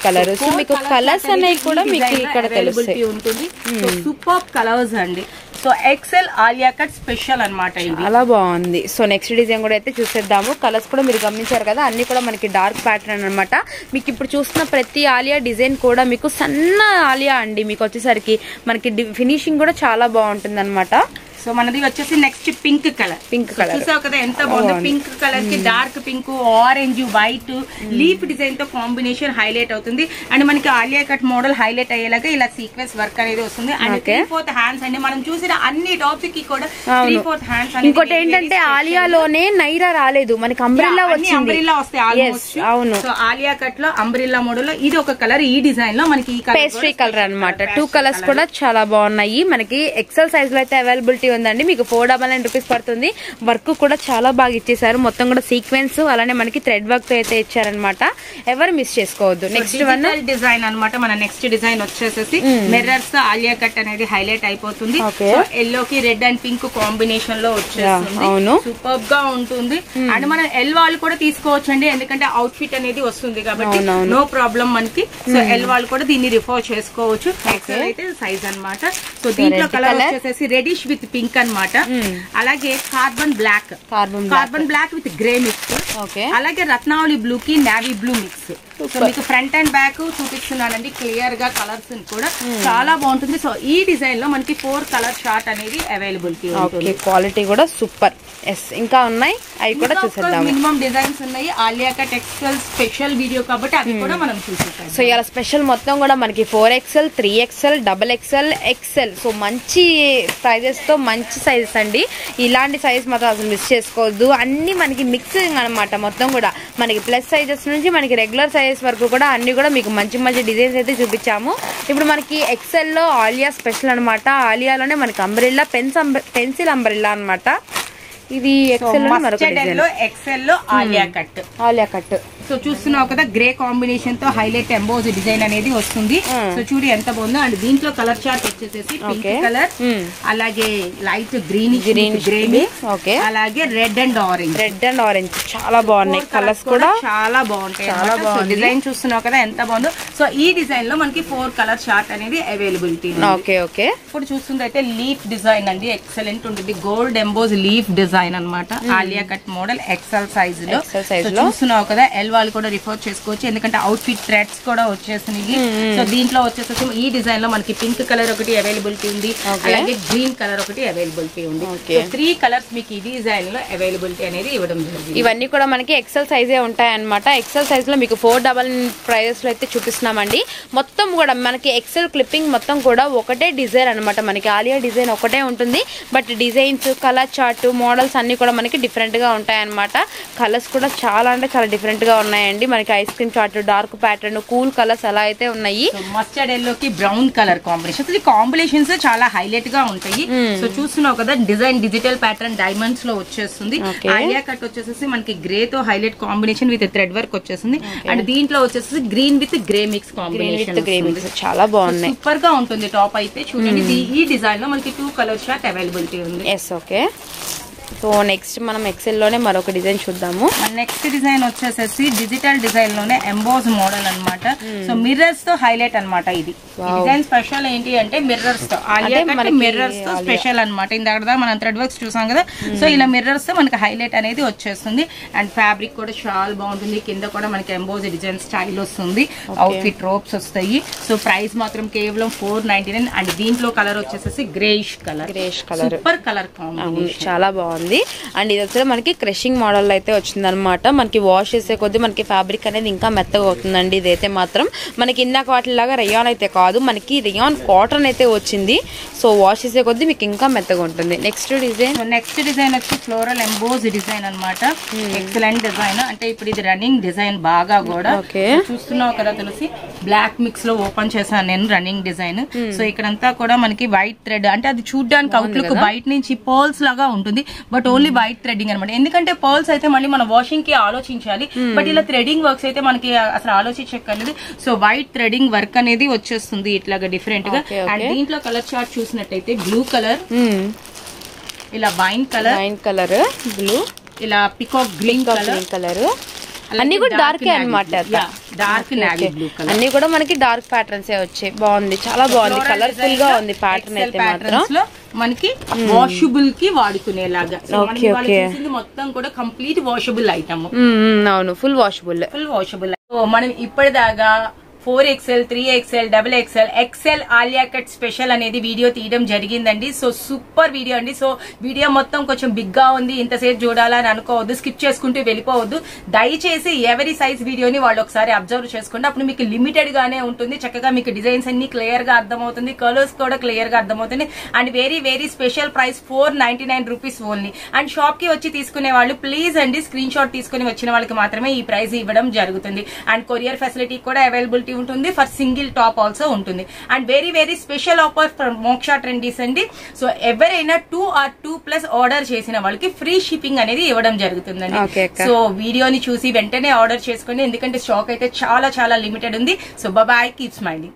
కలర్. సో మీకు కలర్స్ అనేవి కూడా మీకు ఇక్కడ తెలుస్తాయి ఉంటుంది. సో సూపర్ కలర్స్ అండి. So XL Alia cut special అన్నమాట. చాలా బాగుంది. సో నెక్స్ట్ డిజైన్ కూడా అయితే చూసేద్దాము. కలర్స్ కూడా మీరు గమనించారు కదా, అన్ని కూడా మనకి డార్క్ ప్యాటర్న్ అన్నమాట. మీకు ఇప్పుడు చూస్తున్న ప్రతి ఆలియా డిజైన్ కూడా మీకు సన్న ఆలియా అండి. మీకు వచ్చేసరికి మనకి ఫినిషింగ్ కూడా చాలా బాగుంటుంది అనమాట. సో మనది వచ్చేసి నెక్స్ట్ పింక్ కలర్. చూసావు కదా ఎంత బాగుందో. పింక్ కలర్ కి dark pink, orange, white leaf design తో కాంబినేషన్ హైలైట్ అవుతుంది. అండ్ మనకి ఆలియా కట్ మోడల్ హైలైట్ అయ్యేలాగా ఇలా సీక్వెన్స్ వర్క్ అనేది వస్తుంది. అండ్ 3/4 హ్యాండ్స్ అండి. మనం చూసిన అన్ని టాప్స్ కి కూడా 3/4 హ్యాండ్స్. ఇంకోటి ఏంటంటే ఆలియాలోనే నైరా రాలేదు, మనకి అంబ్రెల్లా వచ్చింది. అంబ్రెల్లా వస్తాయి ఆల్మోస్ట్. అవును. సో ఆలియా కట్ లో అంబ్రెల్లా మోడల్ లో ఇది ఒక కలర్. ఈ డిజైన్ లో మనకి ఈ పేస్ట్రీ కలర్ అన్నమాట. 2 కలర్స్ కూడా చాలా బాగున్నాయి. మనకి ఎక్సెల్ సైజ్ లో అయితే అవైలబిలిటీ ఉందండి. మీకు 499 రూపీస్ పడుతుంది. వర్క్ కూడా చాలా బాగా ఇచ్చేసారు. మొత్తం కూడా సీక్వెన్స్ అలానే మనకి థ్రెడ్ వర్క్ తో అయితే ఇచ్చారనమాట. ఎవరు మిస్ చేసుకోవద్దు. నెక్స్ట్ వన్ డిజైన్ అనమాట. మన నెక్స్ట్ డిజైన్ వచ్చేసి మిర్రర్స్ ఆలియా కట్ అనేది హైలైట్ అయిపోతుంది. ఎల్లో కి రెడ్ అండ్ పింక్ కాంబినేషన్ లో వచ్చేస్తుంది. సూపర్ గా ఉంటుంది. అండ్ మనం ఎల్ వాళ్ళు కూడా తీసుకోవచ్చు అండి, ఎందుకంటే అవుట్ ఫిట్ అనేది వస్తుంది కాబట్టి నో ప్రాబ్లం మనకి. సో ఎల్ వాళ్ళు కూడా దీన్ని రిఫర్ చేసుకోవచ్చు. ఎక్సెల్ అయితే సైజ్ అనమాట. సో దీంట్లో కలర్ వచ్చేసి రెడిష్ విత్ పింక్ అనమాట. అలాగే carbon black with grey mix, అలాగే రత్నావళి బ్లూ కి నావీ బ్లూ మిక్స్. సో మీకు ఫ్రంట్ అండ్ బ్యాక్ చూపిస్తున్నానండి క్లియర్ గా. కలర్స్ కూడా చాలా బాగుంటుంది. సో ఈ డిజైన్ లో మనకి 4 కలర్ చార్ట్ అనేది అవైలబిలిటీ ఉంటుంది. క్వాలిటీ కూడా సూపర్. ఇంకా ఉన్నాయి, అవి కూడా చూసేద్దాం. మినిమం డిజైన్స్ ఉన్నాయి. Alia cut XL special video కాబట్టి అవి కూడా మనం చూసేద్దాం. సో ఇలా స్పెషల్ మొత్తం కూడా మనకి 4XL, 3XL, XXL, XL. So మంచి ప్రైజెస్ తో మంచి సైజెస్ అండి. ఇలాంటి సైజ్ మాత్రం అసలు మిస్ చేసుకోవద్దు. అన్ని మనకి మిక్సింగ్ అనమాట. మొత్తం కూడా మనకి ప్లస్ సైజెస్ నుంచి మనకి రెగ్యులర్ సైజెస్ వరకు కూడా అన్ని కూడా మీకు మంచి మంచి డిజైన్స్ అయితే చూపించాము. ఇప్పుడు మనకి ఎక్సెల్ లో ఆలియా స్పెషల్ అనమాట. ఆలియాలోనే మనకి అంబ్రెల్లా పెన్సిల్ అంబ్రెల్లా అనమాట. ఇది ఎక్సెల్ లో ఆలియా కట్. సో చూస్తున్నావు కదా, గ్రే కాంబినేషన్ తో హైలైట్ ఎంబోజ్ డిజైన్ అనేది వస్తుంది. సో చూడు ఎంత బాగుందో. అండ్ దీంట్లో కలర్ చార్ట్ వచ్చేసి పింక్ కలర్, అలాగే లైట్ గ్రీన్ అలాగే రెడ్ అండ్ ఆరెంజ్. చాలా బాగున్నాయి. కలర్స్ కూడా చాలా బాగుంటాయి. డిజైన్ చూస్తున్నావు కదా ఎంత బాగుందో. సో ఈ డిజైన్ లో మనకి 4 కలర్ చార్ట్ అనేది అవైలబిలిటీ. ఓకే. ఇప్పుడు చూస్తుంది అయితే లీఫ్ డిజైన్ అండి. ఎక్సలెంట్ ఉంటుంది. గోల్డ్ ఎంబోజ్ లీఫ్ డిజైన్ అనమాట. Alia cut model XL size లో చూస్తున్నావు కదా. ఎల్ వాళ్ళు కూడా రిఫర్ చేసుకోవచ్చు, ఎందుకంటే అవుట్ ఫిట్ థ్రెడ్స్ కూడా వచ్చేసినాయి. సో దీంట్లో వచ్చేసి ఈ డిజైన్ లో మనకి పింక్ కలర్ ఒకటి అవైలబిలిటీ ఉంది, అలాగే గ్రీన్ కలర్ ఒకటి అవైలబిలిటీ ఉంది. 3 కలర్స్ మీకు ఈ డిజైన్ లో అవైలబిలిటీ అనేది ఇవ్వడం జరిగింది. ఇవన్నీ కూడా మనకి ఎక్సెల్ సైజే ఉంటాయి అనమాట. ఎక్సెల్ సైజ్ లో మీకు 499 ప్రైజెస్ లో అయితే చూపిస్తున్నామండి. మొత్తం కూడా మనకి ఎక్సెల్ క్లిప్పింగ్ మొత్తం కూడా ఒకటే డిజైన్ అనమాట. మనకి ఆలియా డిజైన్ ఒకటే ఉంటుంది, but designs, colour chart, models అన్ని కూడా మనకి డిఫరెంట్ గా ఉంటాయి అనమాట. కలర్స్ కూడా చాలా అంటే చాలా డిఫరెంట్ గా ఉన్నాయండి. మనకి ice cream chart, dark pattern, cool colours అలా అయితే ఉన్నాయి. మస్టర్డ్ ఎల్లో కి బ్రౌన్ కలర్ కాంబినేషన్. ఈ కాంబినేషన్స్ చాలా హైలైట్ గా ఉంటాయి. సో చూస్తున్నావు కదా, డిజైన్ డిజిటల్ ప్యాటర్న్ డైమండ్స్ లో వచ్చేస్తుంది. ఆలియా కట్ వచ్చేసి మనకి గ్రే తో highlight combination with thread work వచ్చేస్తుంది. అండ్ దీంట్లో వచ్చేసి green with grey mix combination. చాలా బాగున్నాయి. సూపర్ గా ఉంటుంది టాప్ అయితే. చూడండి ఈ డిజైన్ లో మనకి 2 కలర్ చార్ట్ అవైలబిలిటీ ఉంది. ఓకే. సో నెక్స్ట్ మనం ఎక్సెల్ లోనే మరొక డిజైన్ చూద్దాము. నెక్స్ట్ డిజైన్ వచ్చేసేసి డిజిటల్ డిజైన్ లోనే ఎంబోజ్ మోడల్ అన్నమాట. సో మిర్రర్స్ తో హైలైట్ అన్నమాట. ఇది డిజైన్ స్పెషల్ ఏంటి అంటే మిర్రర్స్ తో, మిర్రర్స్ తో స్పెషల్ అన్నమాట. ఇందాక మనం థ్రెడ్ వర్క్స్ చూసాం కదా, సో ఇలా మిర్రర్స్ తో మనకి హైలైట్ అనేది వచ్చేస్తుంది. అండ్ ఫ్యాబ్రిక్ కూడా చాలా బాగుంటుంది. కింద కూడా మనకి ఎంబోజ్ డిజైన్ స్టైల్ వస్తుంది. అవుట్ ఫిట్ రోప్స్ వస్తాయి. సో ప్రైస్ మాత్రం కేవలం 499. అండ్ దీంట్లో కలర్ వచ్చేసేసి greyish colour, super colour combination, చాలా బాగుంది. అండ్ ఇది వచ్చి మనకి క్రషింగ్ మోడల్ అయితే వచ్చింది అనమాట. మనకి వాష్ చేసే కొద్దీ మనకి ఫ్యాబ్రిక్ అనేది ఇంకా మెత్తగా అవుతుందండి. ఇదైతే మాత్రం మనకి ఇందాక వాటిలాగా రేయాన్ అయితే కాదు, మనకి రేయాన్ కాటన్ అయితే వచ్చింది. సో వాష్ చేసే కొద్దీ మీకు ఇంకా మెత్తగా ఉంటుంది. నెక్స్ట్ డిజైన్ వచ్చి ఫ్లోరల్ ఎంబోజ్ డిజైన్ అన్నమాట. Excellent design. అంటే ఇప్పుడు ఇది రన్నింగ్ డిజైన్ బాగా కూడా చూస్తున్నావు కదా తులసి, బ్లాక్ మిక్స్ లో ఓపెన్ చేశాను నేను రన్నింగ్ డిజైన్. సో ఇక్కడంతా కూడా మనకి వైట్ థ్రెడ్, అంటే అది చూడడానికి అవుట్లుక్ బయట నుంచి పర్ల్స్ లాగా ఉంటుంది, బట్ ఓన్లీ వైట్ థ్రెడ్డింగ్ అనమాట. ఎందుకంటే పర్ల్స్ అయితే మళ్ళీ మన వాషింగ్ కి ఆలోచించాలి, బట్ ఇలా థ్రెడింగ్ వర్క్స్ అయితే మనకి అసలు ఆలోచించక్కర్లేదు. సో వైట్ థ్రెడింగ్ వర్క్ అనేది వచ్చేస్తుంది ఇట్లాగా డిఫరెంట్ గా. అండ్ దీంట్లో కలర్ చార్ట్ చూసినట్టయితే బ్లూ కలర్, ఇలా వైన్ కలర్, బ్లూ, ఇలా పికాక్ గ్రీన్ కలర్, అన్ని కూడా డార్క్ అనమాట. డార్క్ నావీ బ్లూ కలర్, అన్ని కూడా మనకి డార్క్ ప్యాటర్న్స్ వచ్చాయి. బాగుంది, చాలా బాగుంది, కలర్ఫుల్ గా ఉంది ప్యాటర్న్ అయితే మాత్రం. మనకి వాషబుల్ కి వాడుకునేలాగా మొత్తం కూడా కంప్లీట్ వాషబుల్ ఐటమ్. అవును, ఫుల్ వాషబుల్. మనం ఇప్పటిదాకా 4XL, 3XL, XXL, XL Alia cut special అనేది వీడియో తీయడం జరిగిందండి. సో సూపర్ వీడియో అండి. సో వీడియో మొత్తం కొంచెం బిగ్ గా ఉంది, ఇంతసేపు చూడాలని అనుకోవద్దు, స్కిప్ చేసుకుంటూ వెళ్ళిపోవద్దు. దయచేసి ఎవరి సైజ్ వీడియోని వాళ్ళు ఒకసారి అబ్జర్వ్ చేసుకోండి. అప్పుడు మీకు లిమిటెడ్ గానే ఉంటుంది. చక్కగా మీకు డిజైన్స్ అన్ని క్లియర్ గా అర్థమవుతుంది, కలర్స్ కూడా క్లియర్ గా అర్థమవుతుంది. And very very special price 499 rupees only. And shop కి వచ్చి తీసుకునే వాళ్ళు ప్లీజ్ అండి స్క్రీన్ షాట్ తీసుకుని వచ్చిన వాళ్ళకి మాత్రమే ఈ ప్రైస్ ఇవ్వడం జరుగుతుంది. అండ్ కొరియర్ ఫెసిలిటీ కూడా అవైలబిలిటీ ఉంటుంది, ఫర్ సింగిల్ టాప్ ఆల్సో ఉంటుంది. And very very special offer from మోక్ష ట్రెండీస్ అండి. సో ఎవరైనా 2 or 2+ ఆర్డర్ చేసిన వాళ్ళకి ఫ్రీ షిప్పింగ్ అనేది ఇవ్వడం జరుగుతుందండి. సో వీడియోని చూసి వెంటనే ఆర్డర్ చేసుకోండి, ఎందుకంటే స్టాక్ అయితే చాలా చాలా లిమిటెడ్ ఉంది. So bye, keep smiling.